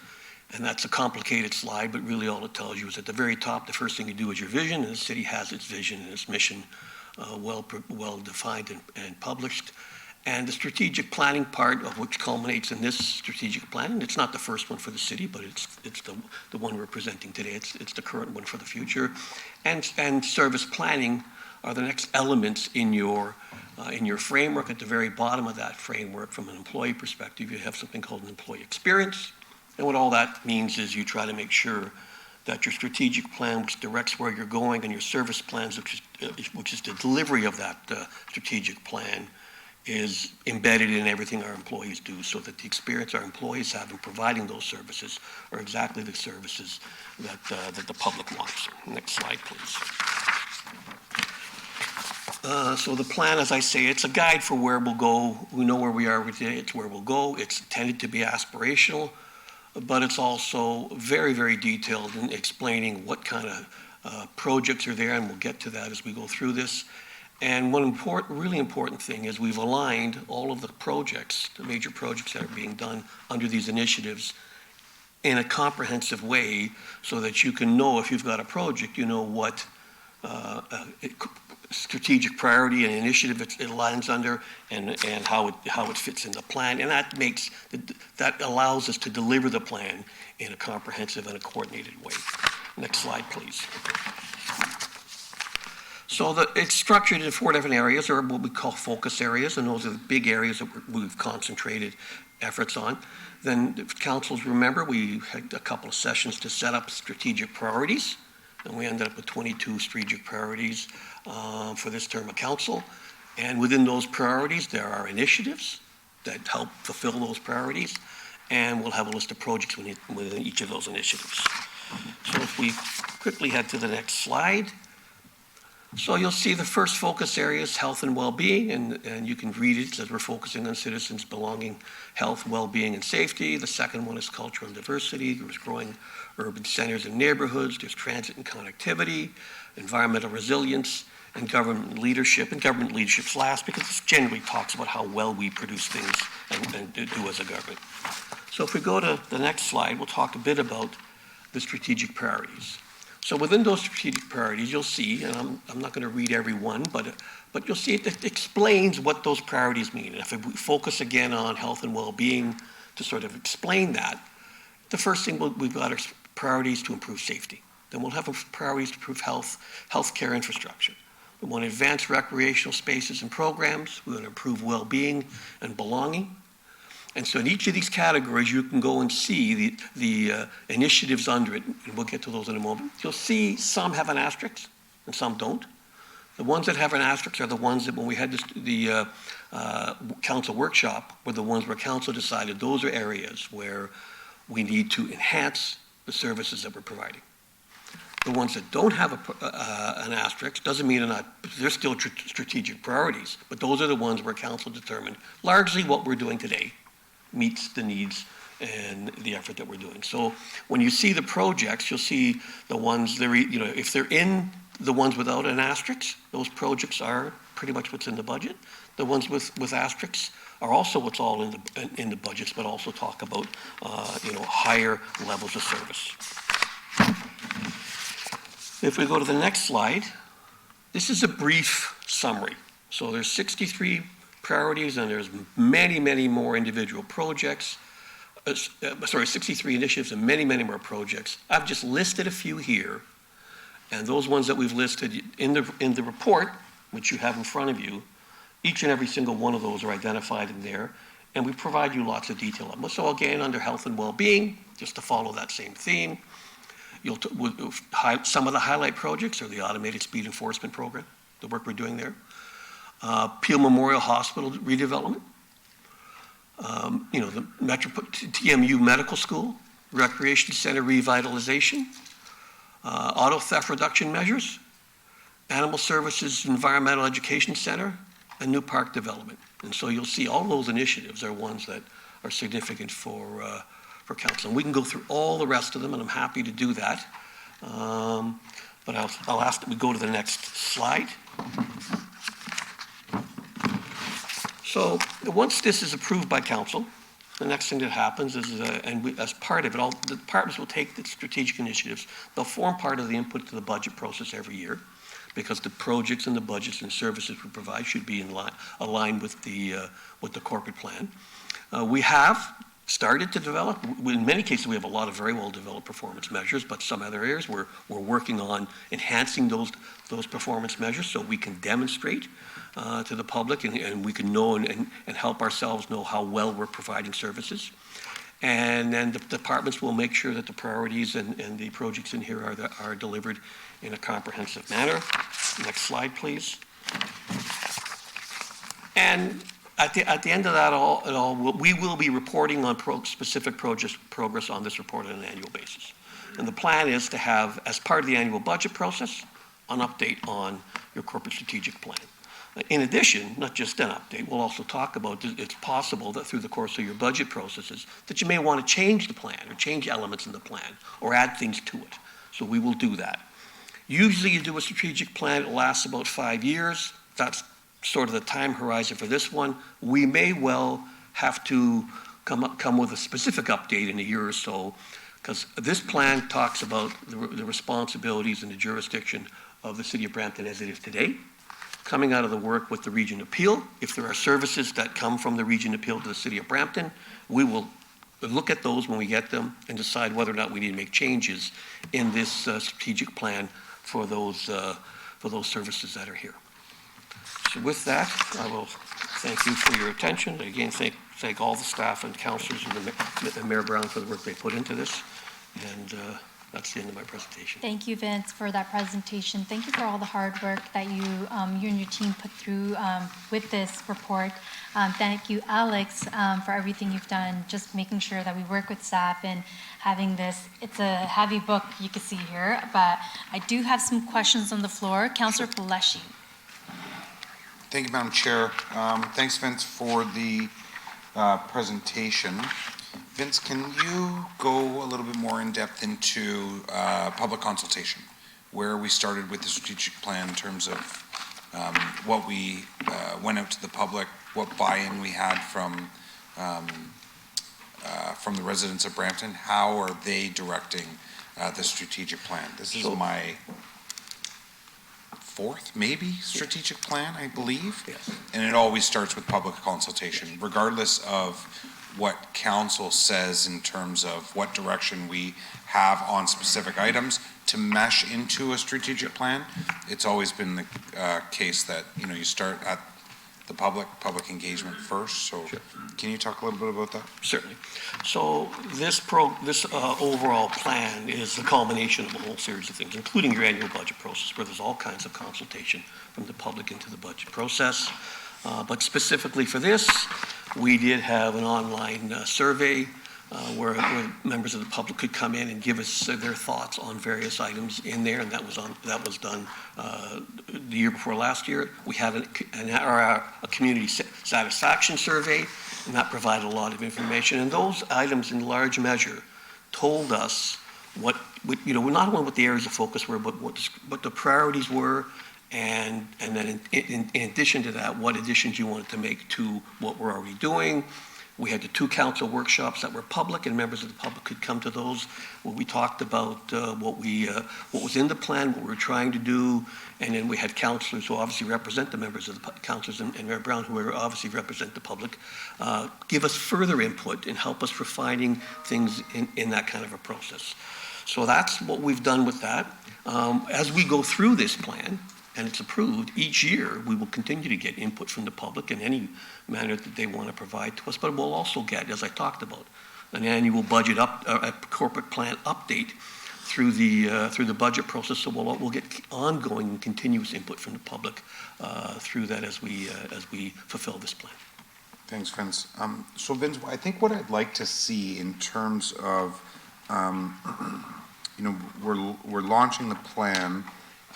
And that's a complicated slide, but really all it tells you is at the very top, the first thing you do is your vision, and the city has its vision and its mission well defined and published. And the strategic planning part of which culminates in this strategic plan, and it's not the first one for the city, but it's the one we're presenting today. It's the current one for the future. And service planning are the next elements in your framework. At the very bottom of that framework, from an employee perspective, you have something called an employee experience. And what all that means is you try to make sure that your strategic plan, which directs where you're going, and your service plans, which is the delivery of that strategic plan, is embedded in everything our employees do, so that the experience our employees have in providing those services are exactly the services that the public wants. Next slide, please. So the plan, as I say, it's a guide for where we'll go. We know where we are today. It's where we'll go. It's intended to be aspirational, but it's also very, very detailed in explaining what kind of projects are there, and we'll get to that as we go through this. And one really important thing is we've aligned all of the projects, the major projects that are being done under these initiatives in a comprehensive way, so that you can know if you've got a project, you know what strategic priority and initiative it aligns under, and how it fits in the plan. And that allows us to deliver the plan in a comprehensive and a coordinated way. Next slide, please. So it's structured in 4 different areas, or what we call focus areas, and those are the big areas that we've concentrated efforts on. Then, if councils remember, we had a couple of sessions to set up strategic priorities, and we ended up with 22 strategic priorities for this term of council. And within those priorities, there are initiatives that help fulfill those priorities, and we'll have a list of projects within each of those initiatives. So if we quickly head to the next slide. So you'll see the first focus area is health and well-being, and you can read it as we're focusing on citizens' belonging, health, well-being, and safety. The second one is cultural diversity. There's growing urban centers and neighborhoods. There's transit and connectivity, environmental resilience, and government leadership. And government leadership's last because it generally talks about how well we produce things and do as a government. So if we go to the next slide, we'll talk a bit about the strategic priorities. So within those strategic priorities, you'll see, and I'm not going to read every one, but you'll see it explains what those priorities mean. And if we focus again on health and well-being to sort of explain that, the first thing we've got are priorities to improve safety. Then we'll have priorities to improve healthcare infrastructure. We want to advance recreational spaces and programs. We want to improve well-being and belonging. And so in each of these categories, you can go and see the initiatives under it, and we'll get to those in a moment. You'll see some have an asterisk and some don't. The ones that have an asterisk are the ones that when we had the council workshop were the ones where council decided those are areas where we need to enhance the services that we're providing. The ones that don't have an asterisk doesn't mean they're still strategic priorities, but those are the ones where council determined largely what we're doing today meets the needs and the effort that we're doing. So when you see the projects, you'll see the ones if they're in the ones without an asterisk, those projects are pretty much what's in the budget. The ones with asterisks are also what's all in the budgets, but also talk about higher levels of service. If we go to the next slide, this is a brief summary. So there's 63 priorities and there's many, many more individual projects. 63 initiatives and many, many more projects. I've just listed a few here. And those ones that we've listed in the report, which you have in front of you, each and every single one of those are identified in there. And we provide you lots of detail on them. So again, under health and well-being, just to follow that same theme, some of the highlight projects are the automated speed enforcement program, the work we're doing there. Peel Memorial Hospital redevelopment. The TMU Medical School, Recreation Center revitalization, auto theft reduction measures, Animal Services Environmental Education Center, and new park development. And so you'll see all those initiatives are ones that are significant for council. And we can go through all the rest of them, and I'm happy to do that. But I'll ask that we go to the next slide. So once this is approved by council, the next thing that happens is, as part of it, all the departments will take the strategic initiatives. They'll form part of the input to the budget process every year, because the projects and the budgets and services we provide should be aligned with the corporate plan. We have started to develop. In many cases, we have a lot of very well-developed performance measures, but some other areas we're working on enhancing those performance measures so we can demonstrate to the public and we can know and help ourselves know how well we're providing services. And then the departments will make sure that the priorities and the projects in here are delivered in a comprehensive manner. Next slide, please. And at the end of that all, we will be reporting on specific progress on this report on an annual basis. And the plan is to have, as part of the annual budget process, an update on your corporate strategic plan. In addition, not just an update, we'll also talk about it's possible that through the course of your budget processes that you may want to change the plan or change elements in the plan or add things to it. So we will do that. Usually you do a strategic plan, it lasts about 5 years. That's sort of the time horizon for this one. We may well have to come with a specific update in a year or so, because this plan talks about the responsibilities and the jurisdiction of the City of Brampton as it is today, coming out of the work with the Region Appeal. If there are services that come from the Region Appeal to the City of Brampton, we will look at those when we get them and decide whether or not we need to make changes in this strategic plan for those services that are here. So with that, I will thank you for your attention. Again, thank all the staff and councillors and Mayor Brown for the work they put into this. And that's the end of my presentation. Thank you, Vince, for that presentation. Thank you for all the hard work that you and your team put through with this report. Thank you, Alex, for everything you've done, just making sure that we work with staff and having this. It's a heavy book you can see here, but I do have some questions on the floor. Councillor Paleshi. Thank you, Madam Chair. Thanks, Vince, for the presentation. Vince, can you go a little bit more in depth into public consultation, where we started with the strategic plan in terms of what we went out to the public, what buy-in we had from the residents of Brampton? How are they directing the strategic plan? This is my fourth, maybe, strategic plan, I believe. Yes. And it always starts with public consultation, regardless of what council says in terms of what direction we have on specific items to mesh into a strategic plan. It's always been the case that, you start the public engagement first. So can you talk a little bit about that? Certainly. So this overall plan is the culmination of a whole series of things, including your annual budget process, where there's all kinds of consultation from the public into the budget process. But specifically for this, we did have an online survey where members of the public could come in and give us their thoughts on various items in there, and that was done the year before last year. We had a community satisfaction survey, and that provided a lot of information. And those items, in large measure, told us what not only what the areas of focus were, but what the priorities were, and then in addition to that, what additions you wanted to make to what we're already doing. We had the 2 council workshops that were public, and members of the public could come to those, where we talked about what was in the plan, what we were trying to do, and then we had councillors who obviously represent the members of the councillors, and Mayor Brown, who obviously represent the public, give us further input and help us refining things in that kind of a process. So that's what we've done with that. As we go through this plan, and it's approved, each year we will continue to get input from the public in any manner that they want to provide to us, but we'll also get, as I talked about, an annual budget a corporate plan update through the budget process. So we'll get ongoing and continuous input from the public through that as we fulfill this plan. Thanks, Vince. So Vince, I think what I'd like to see in terms of, we're launching the plan.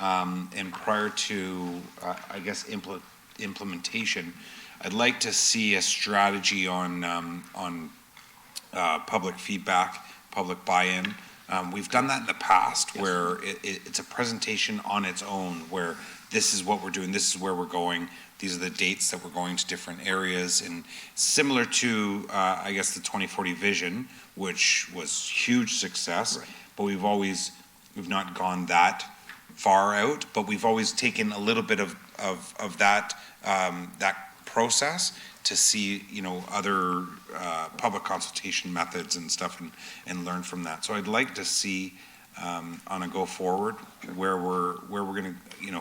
And prior to, I guess, implementation, I'd like to see a strategy on public feedback, public buy-in. We've done that in the past, yes, where it's a presentation on its own, where this is what we're doing, this is where we're going, these are the dates that we're going to different areas, and similar to, I guess, the 2040 vision, which was huge success, right, but we've not gone that far out, but we've always taken a little bit of that process to see, other public consultation methods and stuff, and learn from that. So I'd like to see on a go forward where we're gonna,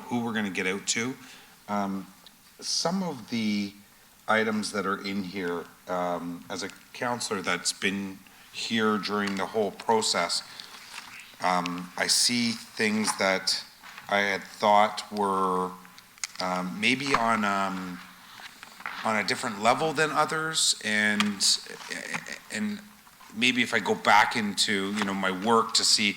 who we're gonna get out to. Some of the items that are in here, as a counselor that's been here during the whole process, I see things that I had thought were maybe on a different level than others, and maybe if I go back into my work to see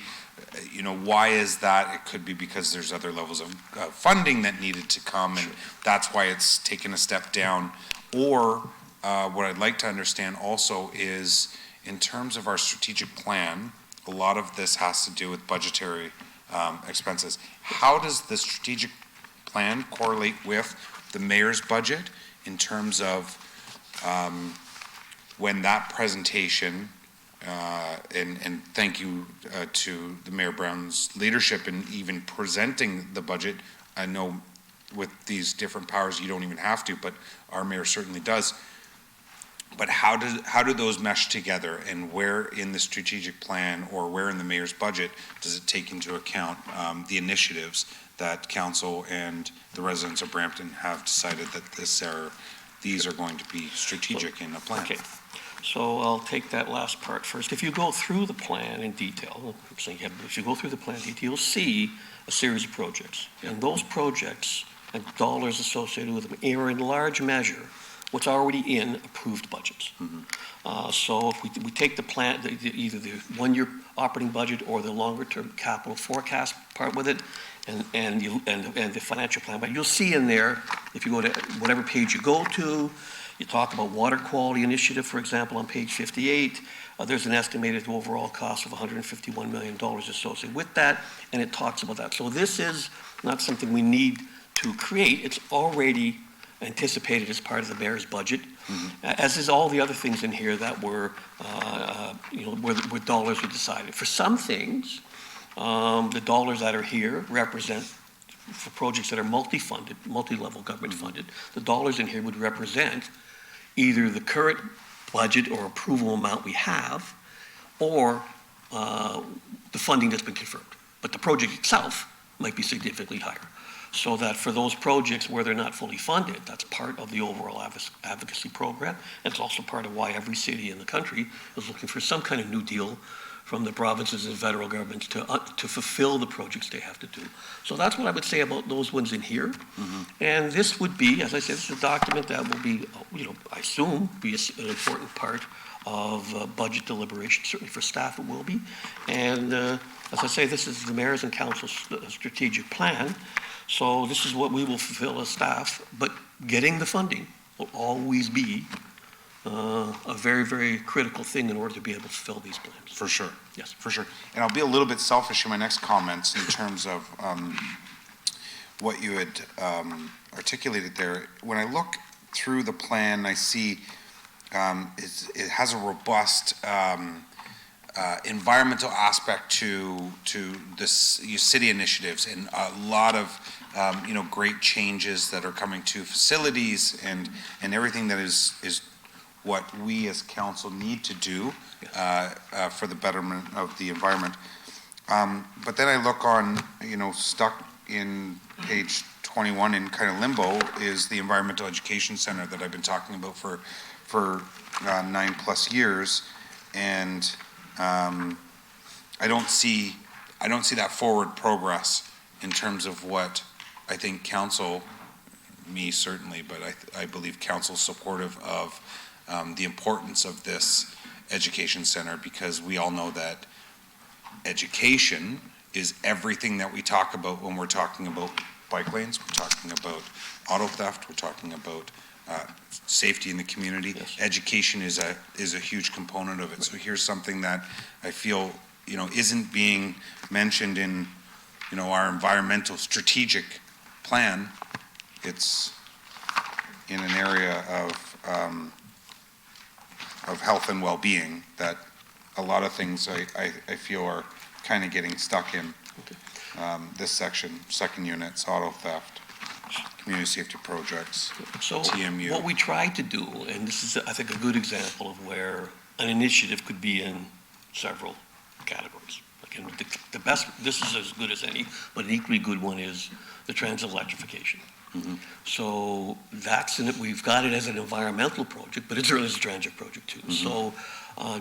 why is that, it could be because there's other levels of funding that needed to come, and that's why it's taken a step down. Or what I'd like to understand also is, in terms of our strategic plan, a lot of this has to do with budgetary expenses. How does the strategic plan correlate with the mayor's budget in terms of when that presentation, and thank you to the Mayor Brown's leadership in even presenting the budget. I know with these different powers you don't even have to, but our mayor certainly does. But how do those mesh together, and where in the strategic plan or where in the mayor's budget does it take into account the initiatives that council and the residents of Brampton have decided that these are going to be strategic in the plan? Okay, so I'll take that last part first. If you go through the plan in detail, you'll see a series of projects, and those projects and dollars associated with them are in large measure what's already in approved budgets. Mm-hmm. So if we take the plan, either the one-year operating budget or the longer-term capital forecast part with it, and the financial plan, but you'll see in there, if you go to whatever page you go to, you talk about water quality initiative, for example, on page 58. There's an estimated overall cost of $151 million associated with that, and it talks about that. So this is not something we need to create. It's already anticipated as part of the mayor's budget, mm-hmm, as is all the other things in here that were, where dollars were decided. For some things, the dollars that are here represent, for projects that are multi-funded, multi-level government funded, the dollars in here would represent either the current budget or approval amount we have, or the funding that's been confirmed. But the project itself might be significantly higher. so that for those projects where they're not fully funded, that's part of the overall advocacy program. And it's also part of why every city in the country is looking for some kind of new deal from the provinces and federal governments to fulfill the projects they have to do. So that's what I would say about those ones in here. And this would be, as I said, this is a document that will be, I assume, be an important part of budget deliberation. Certainly for staff it will be. And as I say, this is the mayor's and council's strategic plan. So this is what we will fulfill as staff, but getting the funding will always be a very, very critical thing in order to be able to fulfill these plans. For sure. Yes. For sure. And I'll be a little bit selfish in my next comments in terms of what you had articulated there. When I look through the plan, I see it has a robust environmental aspect to this city initiatives, and a lot of great changes that are coming to facilities and everything that is what we as council need to do for the betterment of the environment. But then I look on, stuck in page 21 in kind of limbo is the Environmental Education Center that I've been talking about for 9+ years, and I don't see that forward progress in terms of what I think council, me certainly, but I believe council's supportive of the importance of this education center, because we all know that education is everything that we talk about when we're talking about bike lanes, we're talking about auto theft, we're talking about safety in the community. Yes. Education is a huge component of it. So here's something that I feel isn't being mentioned in our environmental strategic plan. It's in an area of health and well-being that a lot of things I feel are kind of getting stuck in. This section, second units, auto theft, community safety projects, So TMU. what we try to do, and this is, I think, a good example of where an initiative could be in several categories. Again, the best, this is as good as any, but an equally good one is the transit electrification. So we've got it as an environmental project, but it's really a transit project too. So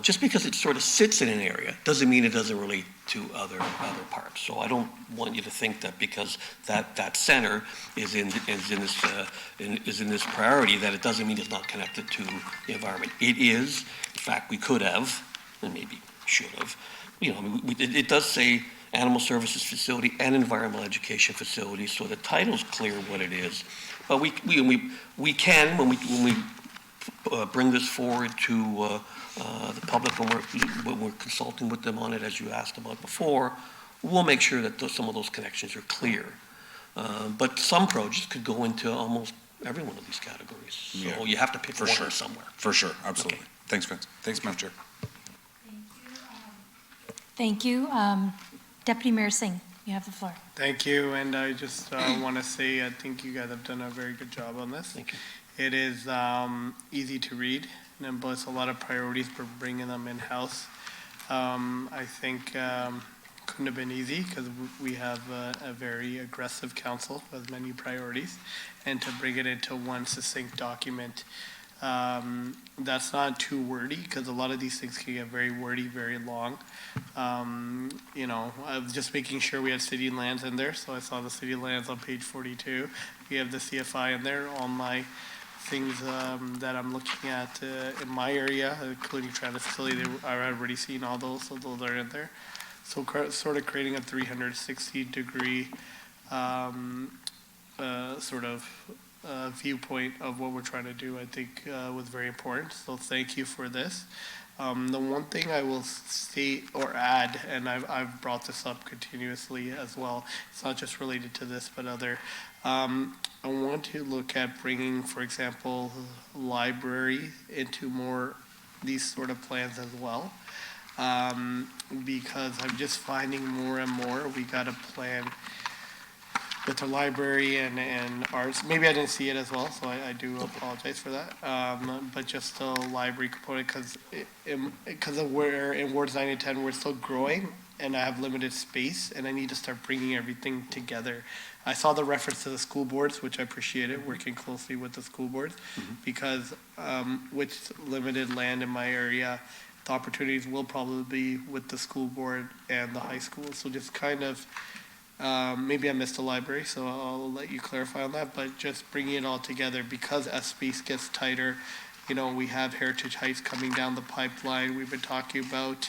just because it sort of sits in an area doesn't mean it doesn't relate to other parts. So I don't want you to think that because that center is in this priority that it doesn't mean it's not connected to the environment. It is. In fact, we could have, and maybe should have. It does say animal services facility and environmental education facility, so the title's clear what it is. But we can, when we bring this forward to the public, when we're consulting with them on it, as you asked about before, we'll make sure that some of those connections are clear. But some projects could go into almost every one of these categories. So you have to pick one somewhere. For sure, absolutely. Okay. Thanks, Vince. Thanks, Madam Chair. Thank you. Deputy Mayor Singh, you have the floor. Thank you, and I just want to say I think you guys have done a very good job on this. Thank you. It is easy to read, and it's a lot of priorities for bringing them in-house. I think couldn't have been easy because we have a very aggressive council with many priorities, and to bring it into one succinct document, that's not too wordy, because a lot of these things can get very wordy, very long. I was just making sure we had city lands in there, so I saw the city lands on page 42. We have the CFI in there, all my things that I'm looking at in my area, including transit facility. I've already seen all those, so those are in there. So sort of creating a 360-degree viewpoint of what we're trying to do, I think was very important. So thank you for this. The one thing I will state or add, and I've brought this up continuously as well, it's not just related to this, but other, I want to look at bringing, for example, library into more these sort of plans as well. Because I'm just finding more and more we got to plan with the library and arts. Maybe I didn't see it as well, so I do apologize for that. But just the library component, because of where in wards 9 and 10 we're still growing, and I have limited space, and I need to start bringing everything together. I saw the reference to the school boards, which I appreciated, working closely with the school boards, because with limited land in my area, the opportunities will probably be with the school board and the high school. So just kind of, maybe I missed the library, so I'll let you clarify on that, but just bringing it all together, because as space gets tighter, you know, we have Heritage Heights coming down the pipeline. We've been talking about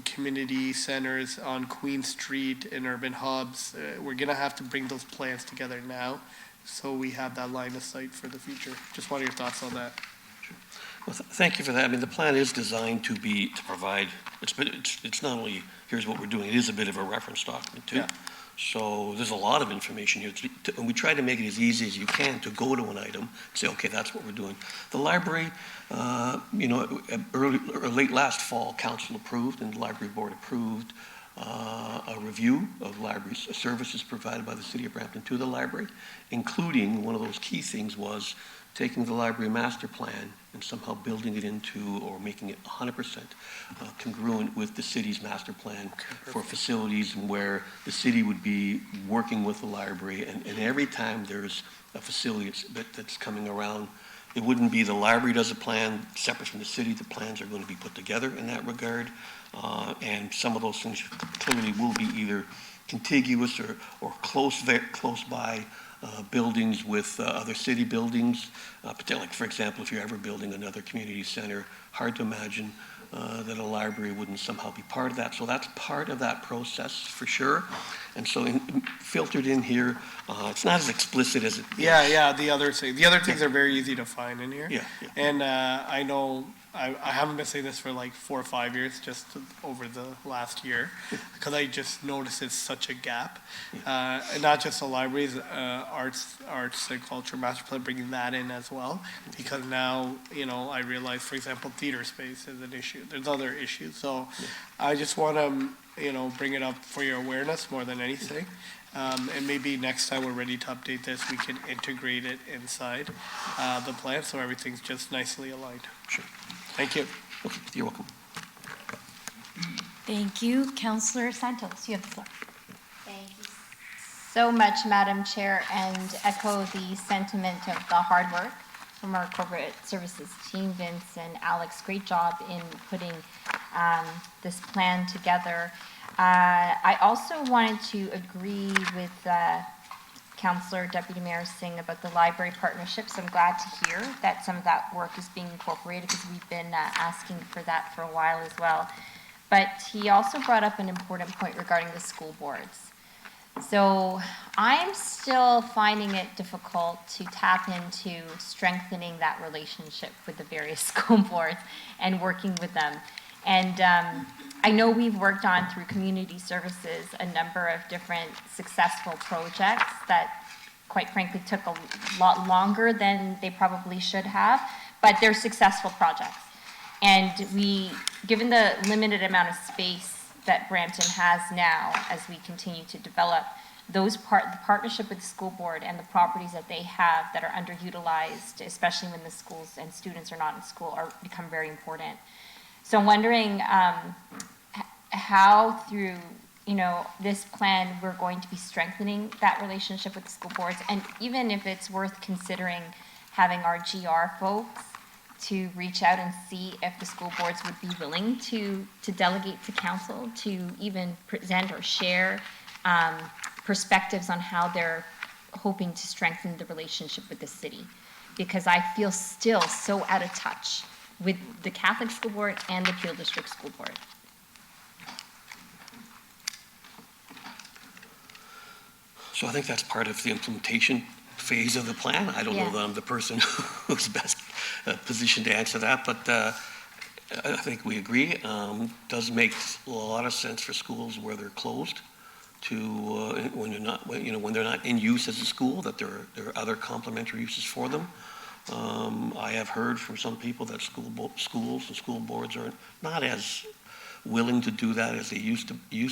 community centers on Queen Street and urban hubs. We're gonna have to bring those plans together now, so we have that line of sight for the future. Just want your thoughts on that. Well, thank you for that. I mean, the plan is designed to provide, it's not only, here's what we're doing, it is a bit of a reference document too. Yeah. So there's a lot of information here, and we try to make it as easy as you can to go to an item, and say, okay, that's what we're doing. The library, you know, late last fall, council approved and the library board approved a review of library services provided by the city of Brampton to the library, including one of those key things was taking the library master plan and somehow building it into, or making it 100% congruent with the city's master plan for facilities, and where the city would be working with the library, and every time there's a facility that's coming around, it wouldn't be the library does a plan separate from the city. The plans are going to be put together in that regard, and some of those things clearly will be either contiguous or close by buildings with other city buildings. Like, for example, if you're ever building another community center, hard to imagine that a library wouldn't somehow be part of that. So that's part of that process for sure. And so filtered in here, it's not as explicit as it is. Yeah, the other things are very easy to find in here. Yeah. And I know, I haven't been saying this for like 4 or 5 years, just over the last year, because I just noticed it's such a gap. And not just the libraries, arts and culture master plan, bringing that in as well. Because now, you know, I realize, for example, theater space is an issue. There's other issues. So I just want to, you know, bring it up for your awareness more than anything. And maybe next time we're ready to update this, we can integrate it inside the plan, so everything's just nicely aligned. Sure. Thank you. Okay, you're welcome. Thank you. Councillor Santos, you have the floor. Thank you so much, Madam Chair, and echo the sentiment of the hard work from our corporate services team, Vince and Alex. Great job in putting this plan together. I also wanted to agree with Councillor Deputy Mayor Singh about the library partnerships. I'm glad to hear that some of that work is being incorporated, because we've been asking for that for a while as well. But he also brought up an important point regarding the school boards. So I'm still finding it difficult to tap into strengthening that relationship with the various school boards and working with them. And I know we've worked on, through community services, a number of different successful projects that, quite frankly, took a lot longer than they probably should have, but they're successful projects. And given the limited amount of space that Brampton has now, as we continue to develop, the partnership with the school board and the properties that they have that are underutilized, especially when the schools and students are not in school, become very important. So I'm wondering how, through this plan, we're going to be strengthening that relationship with the school boards, and even if it's worth considering having our GR folks to reach out and see if the school boards would be willing to delegate to council to even present or share perspectives on how they're hoping to strengthen the relationship with the city, because I feel still so out of touch with the Catholic School Board and the Peel District School Board. So I think that's part of the implementation phase of the plan. I don't know that I'm the person who's best positioned to answer that, but I think we agree. Does make a lot of sense for schools where they're closed to when they're not in use as a school, that there are other complementary uses for them. I have heard from some people that schools and school boards are not as willing to do that as they used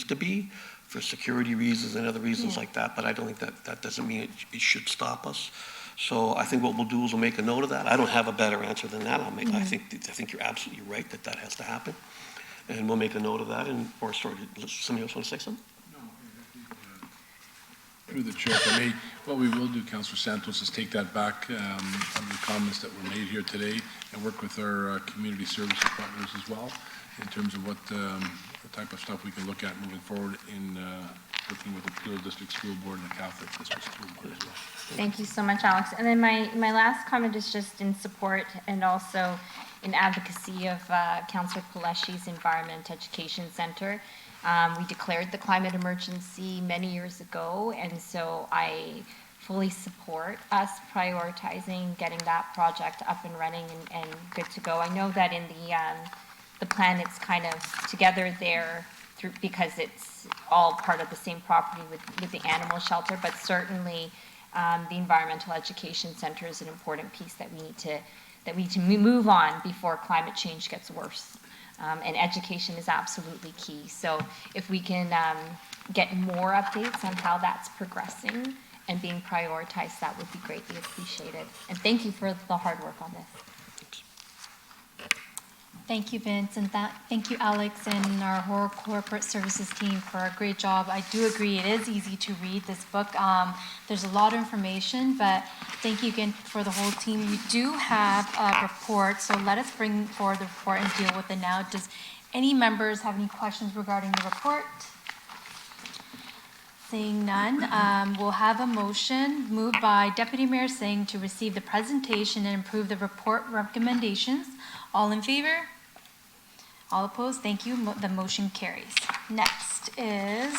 to be, for security reasons and other reasons like that. But I don't think that doesn't mean it should stop us. So I think what we'll do is we'll make a note of that. I don't have a better answer than that. I think you're absolutely right that has to happen. And we'll make a note of that, and, or sorry, does somebody else want to say something? Through the chair, for me, what we will do, Councillor Santos, is take that back on the comments that were made here today and work with our community services partners as well in terms of what the type of stuff we can look at moving forward in working with the Peel District School Board and the Catholic District School Board as well. Thank you so much, Alex. And then my last comment is just in support and also in advocacy of Councillor Paleshi's Environment Education Center. We declared the climate emergency many years ago, and so I fully support us prioritizing getting that project up and running and good to go. I know that in the plan it's kind of together there through, because it's all part of the same property with the animal shelter, but certainly the Environmental Education Center is an important piece that we need to move on before climate change gets worse. And education is absolutely key. So if we can get more updates on how that's progressing and being prioritized, that would be greatly appreciated. And thank you for the hard work on this. Thank you, Vince, and thank you, Alex, and our whole corporate services team for a great job. I do agree, it is easy to read this book. There's a lot of information, but thank you again for the whole team. You do have a report, so let us bring forward the report and deal with it now. Does any members have any questions regarding the report? Seeing none, we'll have a motion moved by Deputy Mayor Singh to receive the presentation and approve the report recommendations. All in favor? All opposed? Thank you. The motion carries. Next is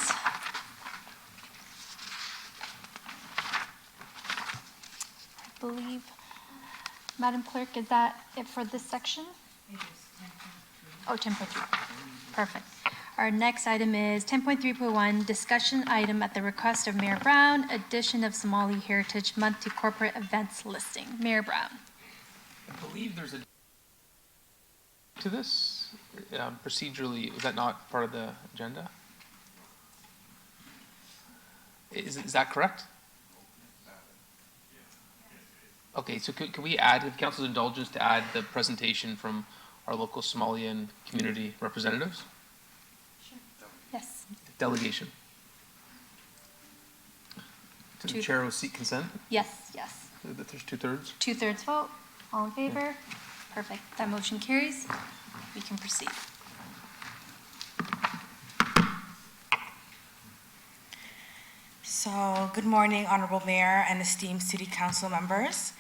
I believe, Madam Clerk, is that it for this section? It is 10.3. Oh, 10.3. Perfect. Our next item is 10.3.1, discussion item at the request of Mayor Brown, addition of Somali Heritage Month to corporate events listing. Mayor Brown. I believe there's a to this procedurally. Is that not part of the agenda? Is that correct? Okay, so could we add, if council's indulgence, to add the presentation from our local Somalian community representatives? Sure. Yes. Delegation. Does the chair will seek consent? Yes, yes. That there's 2/3? 2/3 vote. All in favor? Perfect. That motion carries. We can proceed. So, good morning, Honorable Mayor and esteemed City Council members.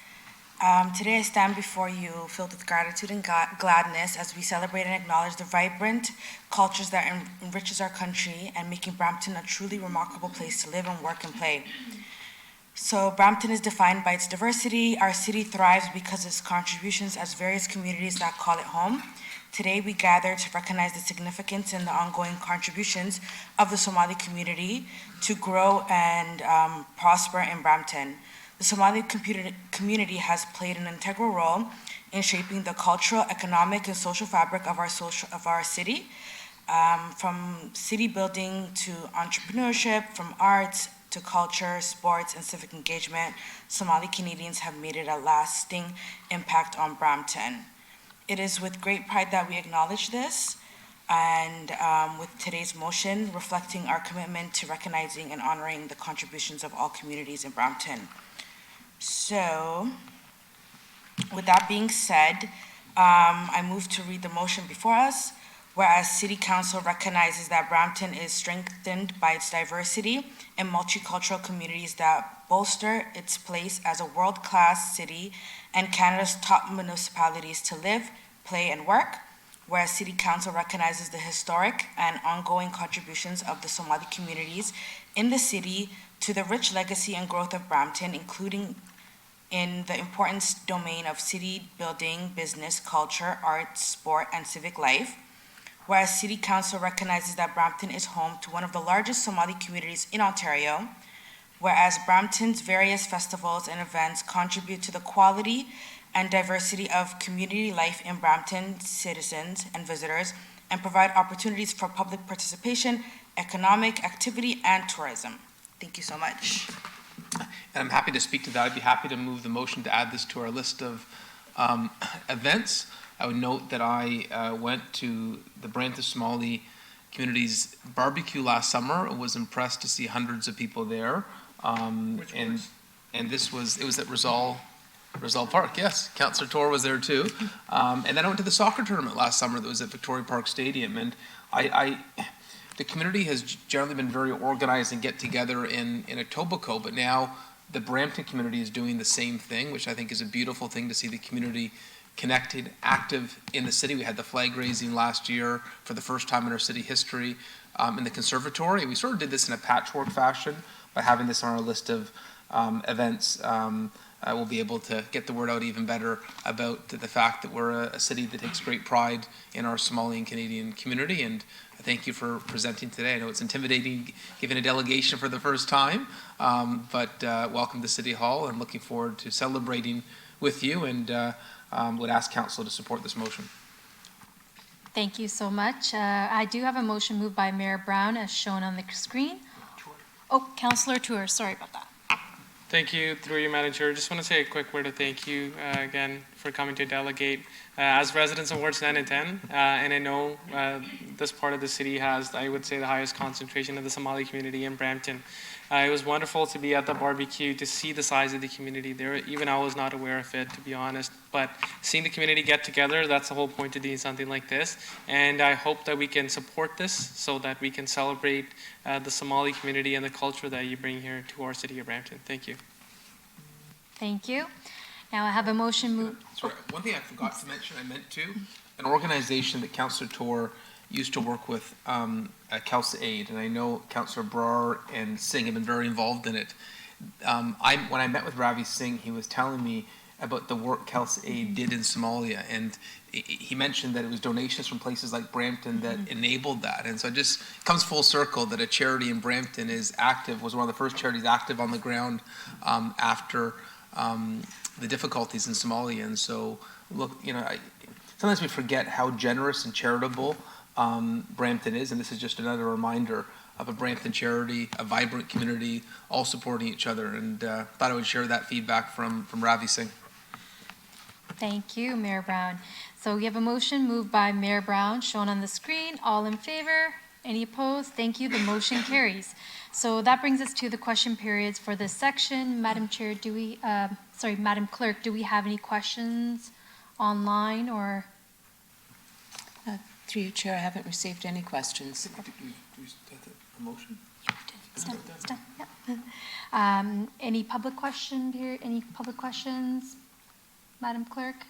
Today I stand before you filled with gratitude and gladness as we celebrate and acknowledge the vibrant cultures that enriches our country and making Brampton a truly remarkable place to live and work and play. So Brampton is defined by its diversity. Our city thrives because of its contributions as various communities that call it home. Today we gather to recognize the significance and the ongoing contributions of the Somali community to grow and prosper in Brampton. The Somali community has played an integral role in shaping the cultural, economic, and social fabric of our city, from city building to entrepreneurship, from arts to culture, sports, and civic engagement. Somali Canadians have made it a lasting impact on Brampton. It is with great pride that we acknowledge this, and with today's motion reflecting our commitment to recognizing and honoring the contributions of all communities in Brampton. So, with that being said, I move to read the motion before us. Whereas City Council recognizes that Brampton is strengthened by its diversity and multicultural communities that bolster its place as a world-class city and Canada's top municipalities to live, play, and work. Whereas City Council recognizes the historic and ongoing contributions of the Somali communities in the city to the rich legacy and growth of Brampton, including in the important domain of city building, business, culture, arts, sport, and civic life. Whereas City Council recognizes that Brampton is home to one of the largest Somali communities in Ontario. Whereas Brampton's various festivals and events contribute to the quality and diversity of community life in Brampton citizens and visitors and provide opportunities for public participation, economic activity, and tourism. Thank you so much. And I'm happy to speak to that. I'd be happy to move the motion to add this to our list of events. I would note that I went to the Brampton Somali Community's barbecue last summer and was impressed to see hundreds of people there. And it was at Rizal Park, yes. Councillor Tor was there too. And then I went to the soccer tournament last summer that was at Victoria Park Stadium. And the community has generally been very organized and get together in Etobicoke, but now the Brampton community is doing the same thing, which I think is a beautiful thing to see the community connected, active in the city. We had the flag raising last year for the first time in our city history in the conservatory. We sort of did this in a patchwork fashion by having this on our list of events. We'll be able to get the word out even better about the fact that we're a city that takes great pride in our Somali and Canadian community, and I thank you for presenting today. I know it's intimidating giving a delegation for the first time, but welcome to City Hall and looking forward to celebrating with you, and would ask Council to support this motion. Thank you so much. I do have a motion moved by Mayor Brown as shown on the screen. Oh, Councillor Tour, sorry about that. Thank you, through you, Madam Chair. Just want to say a quick word of thank you again for coming to delegate. As residents of Wards 9 and 10, and I know this part of the city has, I would say, the highest concentration of the Somali community in Brampton. It was wonderful to be at the barbecue, to see the size of the community there. Even I was not aware of it, to be honest. But seeing the community get together, that's the whole point of doing something like this. And I hope that we can support this so that we can celebrate the Somali community and the culture that you bring here to our city of Brampton. Thank you. Thank you. Now I have a motion moved. Sorry, one thing I forgot to mention, I meant to, an organization that Councillor Tor used to work with, Kelsey Aid, and I know Councillor Brar and Singh have been very involved in it. When I met with Ravi Singh, he was telling me about the work Kelsey Aid did in Somalia, and he mentioned that it was donations from places like Brampton that enabled that, and so it just comes full circle that a charity in Brampton is active, was one of the first charities active on the ground after the difficulties in Somalia. And so, look, sometimes we forget how generous and charitable Brampton is, and this is just another reminder of a Brampton charity, a vibrant community, all supporting each other, and thought I would share that feedback from Ravi Singh. Thank you, Mayor Brown. So we have a motion moved by Mayor Brown, shown on the screen. All in favor? Any opposed? Thank you. The motion carries. So that brings us to the question periods for this section. Madam Chair, Madam Clerk, do we have any questions online or? Through you, Chair, I haven't received any questions. Do we start the motion? It's done. Yeah. Any public question here? Any public questions, Madam Clerk?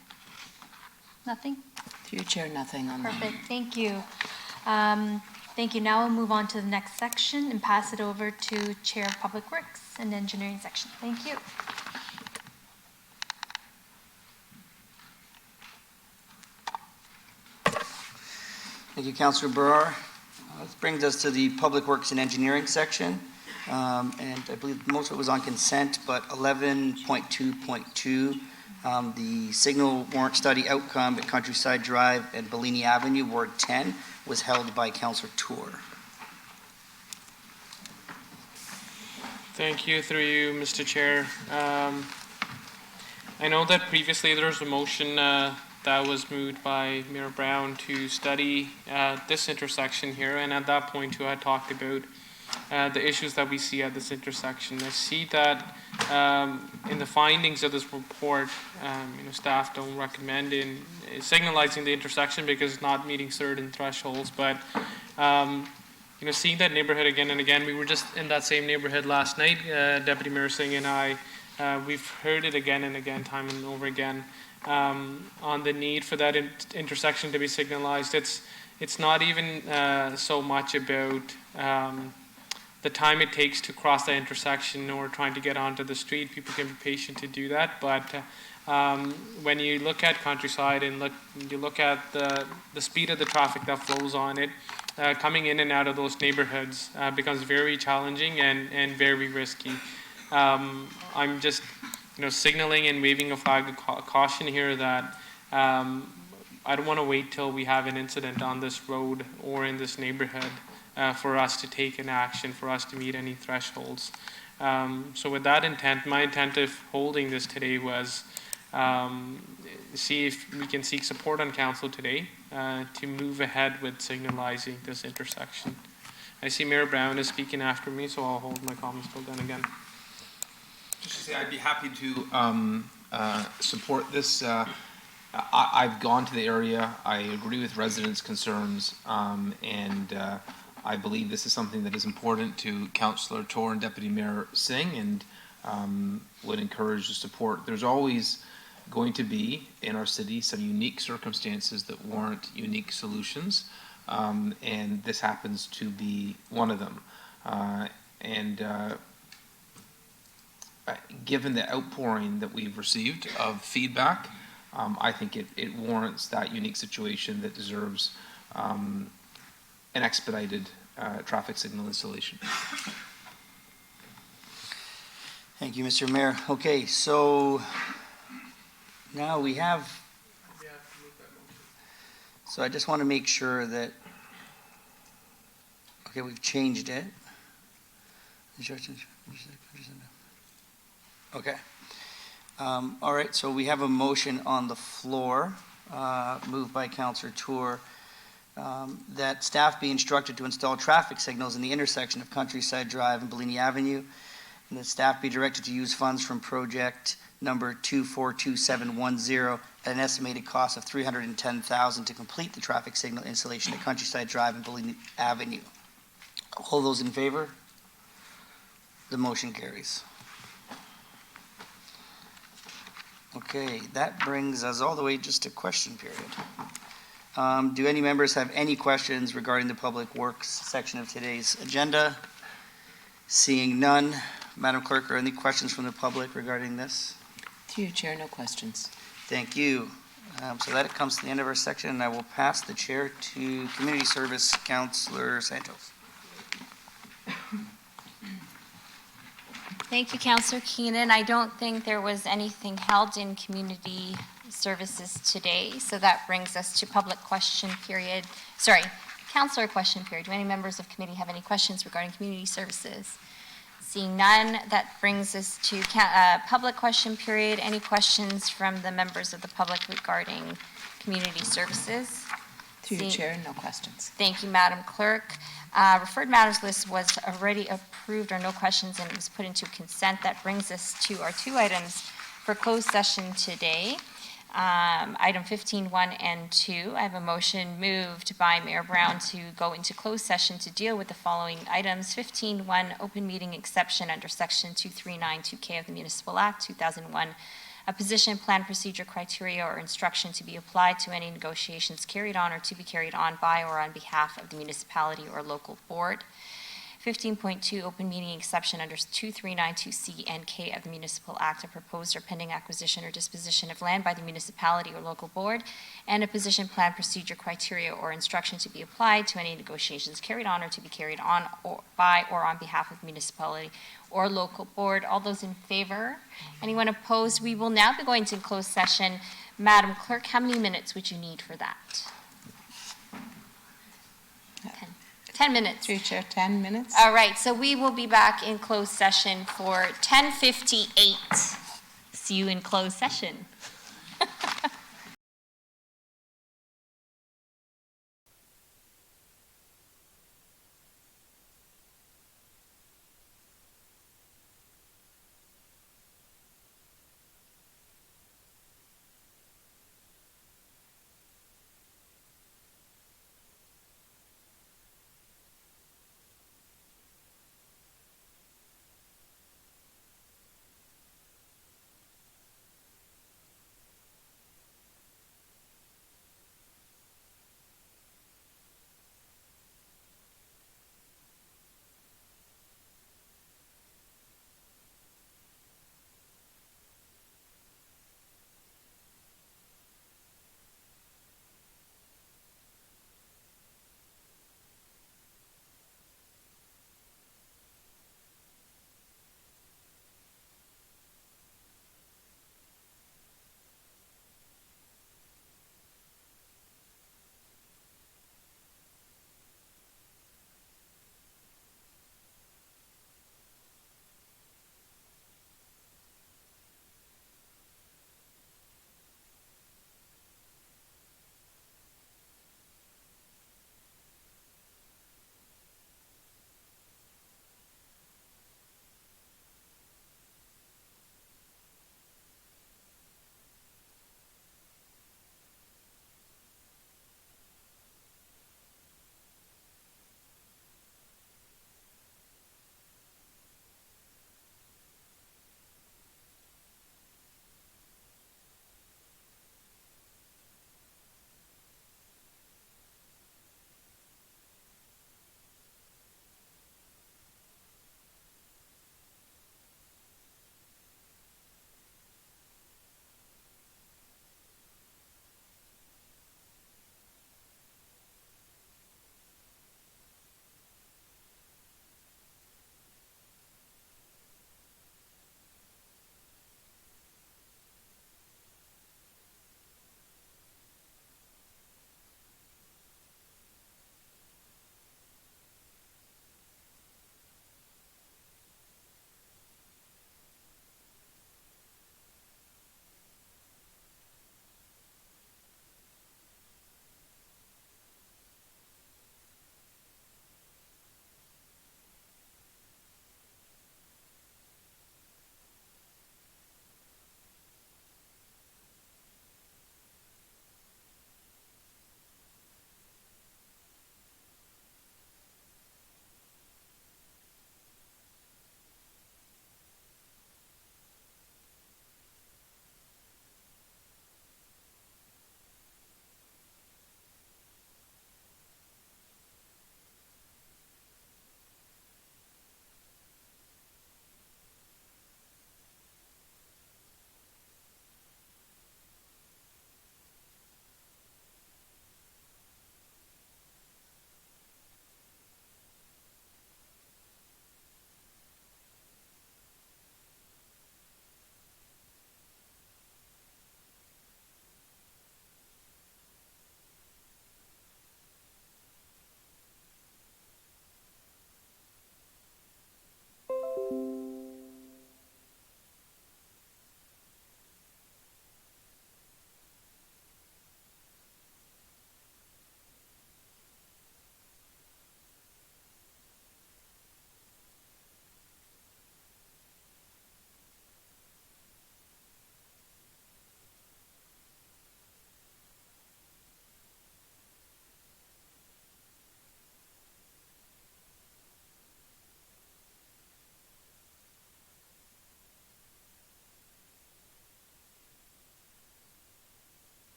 Nothing? Through you, Chair, nothing online. Perfect. Thank you. Thank you. Now we'll move on to the next section and pass it over to Chair of Public Works and Engineering section. Thank you. Thank you, Councillor Brar. This brings us to the Public Works and Engineering section. And I believe most of it was on consent, but 11.2.2, the signal warrant study outcome at Countryside Drive and Bellini Avenue, Ward 10, was held by Councillor Tour. Thank you, through you, Mr. Chair. I know that previously there was a motion that was moved by Mayor Brown to study this intersection here, and at that point too I talked about the issues that we see at this intersection. I see that in the findings of this report, staff don't recommend in signalizing the intersection because it's not meeting certain thresholds, but seeing that neighborhood again and again, we were just in that same neighborhood last night, Deputy Mayor Singh and I, we've heard it again and again, time and over again, on the need for that intersection to be signalized. It's not even so much about the time it takes to cross that intersection or trying to get onto the street. People can be patient to do that, but when you look at Countryside and you look at the speed of the traffic that flows on it, coming in and out of those neighborhoods becomes very challenging and very risky. I'm just signaling and waving a flag of caution here that I don't want to wait till we have an incident on this road or in this neighborhood for us to take an action, for us to meet any thresholds. So with that intent, my intent of holding this today was see if we can seek support on council today to move ahead with signalizing this intersection. I see Mayor Brown is speaking after me, so I'll hold my comments till then again. Just to say, I'd be happy to support this. I've gone to the area. I agree with residents' concerns, and I believe this is something that is important to Councillor Tor and Deputy Mayor Singh, and would encourage the support. There's always going to be in our city some unique circumstances that warrant unique solutions, and this happens to be one of them. Given the outpouring that we've received of feedback, I think it warrants that unique situation that deserves an expedited traffic signal installation. Thank you, Mr. Mayor. Okay, so now we have, so I just want to make sure that, okay, we've changed it. Okay. All right, so we have a motion on the floor, moved by Councillor Tour, that staff be instructed to install traffic signals in the intersection of Countryside Drive and Bellini Avenue, and that staff be directed to use funds from project number 242710 at an estimated cost of $310,000 to complete the traffic signal installation at Countryside Drive and Bellini Avenue. All those in favor? The motion carries. Okay, that brings us all the way just to question period. Do any members have any questions regarding the Public Works section of today's agenda? Seeing none, Madam Clerk, are any questions from the public regarding this? Through your chair, no questions. Thank you. So that comes to the end of our section, and I will pass the chair to Community Service Councillor Santos. Thank you, Councillor Keenan. I don't think there was anything held in community services today, so that brings us to public question period. Sorry, Councillor question period. Do any members of committee have any questions regarding community services? Seeing none, that brings us to public question period. Any questions from the members of the public regarding community services? Through your chair, no questions. Thank you, Madam Clerk. Referred matters list was already approved, or no questions, and it was put into consent. That brings us to our two items for closed session today. Item 15.1 and 2. I have a motion moved by Mayor Brown to go into closed session to deal with the following items. 15.1, open meeting exception under section 2392K of the Municipal Act 2001. A position, plan, procedure, criteria, or instruction to be applied to any negotiations carried on or to be carried on by or on behalf of the municipality or local board. 15.2, open meeting exception under 2392C and K of the Municipal Act, a proposed or pending acquisition or disposition of land by the municipality or local board, and a position, plan, procedure, criteria, or instruction to be applied to any negotiations carried on or to be carried on or by or on behalf of the municipality or local board. All those in favor? Anyone opposed? We will now be going to closed session. Madam Clerk, how many minutes would you need for that? 10 minutes. Through your chair, 10 minutes. All right, so we will be back in closed session for 10:58. See you in closed session.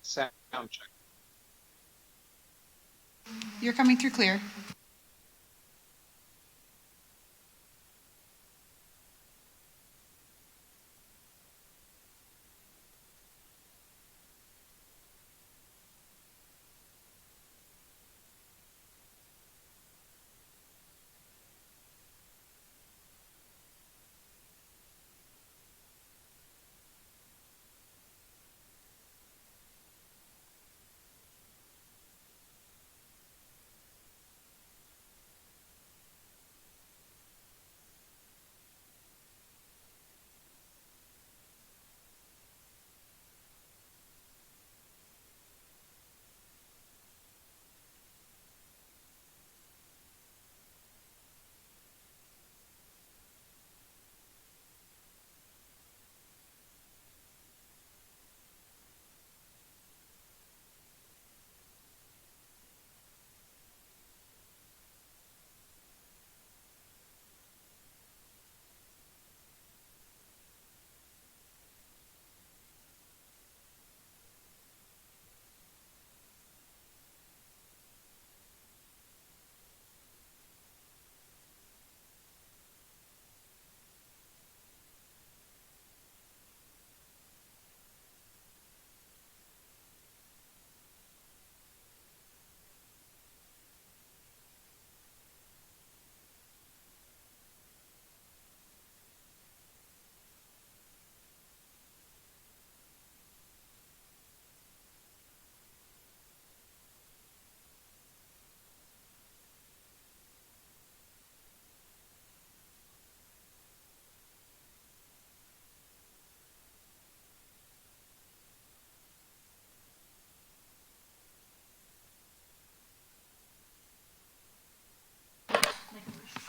Sound check. You're coming through clear.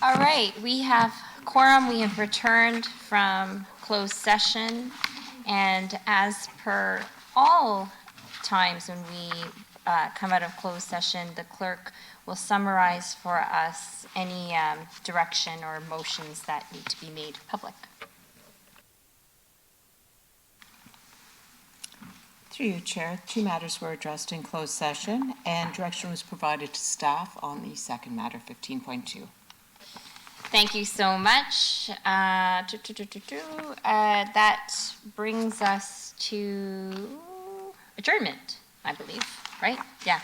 All right, we have quorum. We have returned from closed session. And as per all times when we come out of closed session, the clerk will summarize for us any direction or motions that need to be made public. Through you, Chair, 2 matters were addressed in closed session, and direction was provided to staff on the second matter, 15.2. Thank you so much. That brings us to adjournment, I believe, right? Yeah.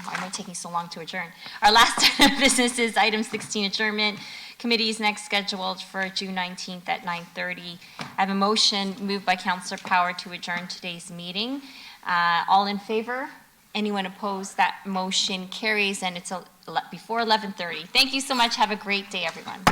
Why am I taking so long to adjourn? Our last item of business is item 16, adjournment. Committee is next scheduled for June 19th at 9:30. I have a motion moved by Councillor Power to adjourn today's meeting. All in favor? Anyone opposed? That motion carries, and it's before 11:30. Thank you so much. Have a great day, everyone.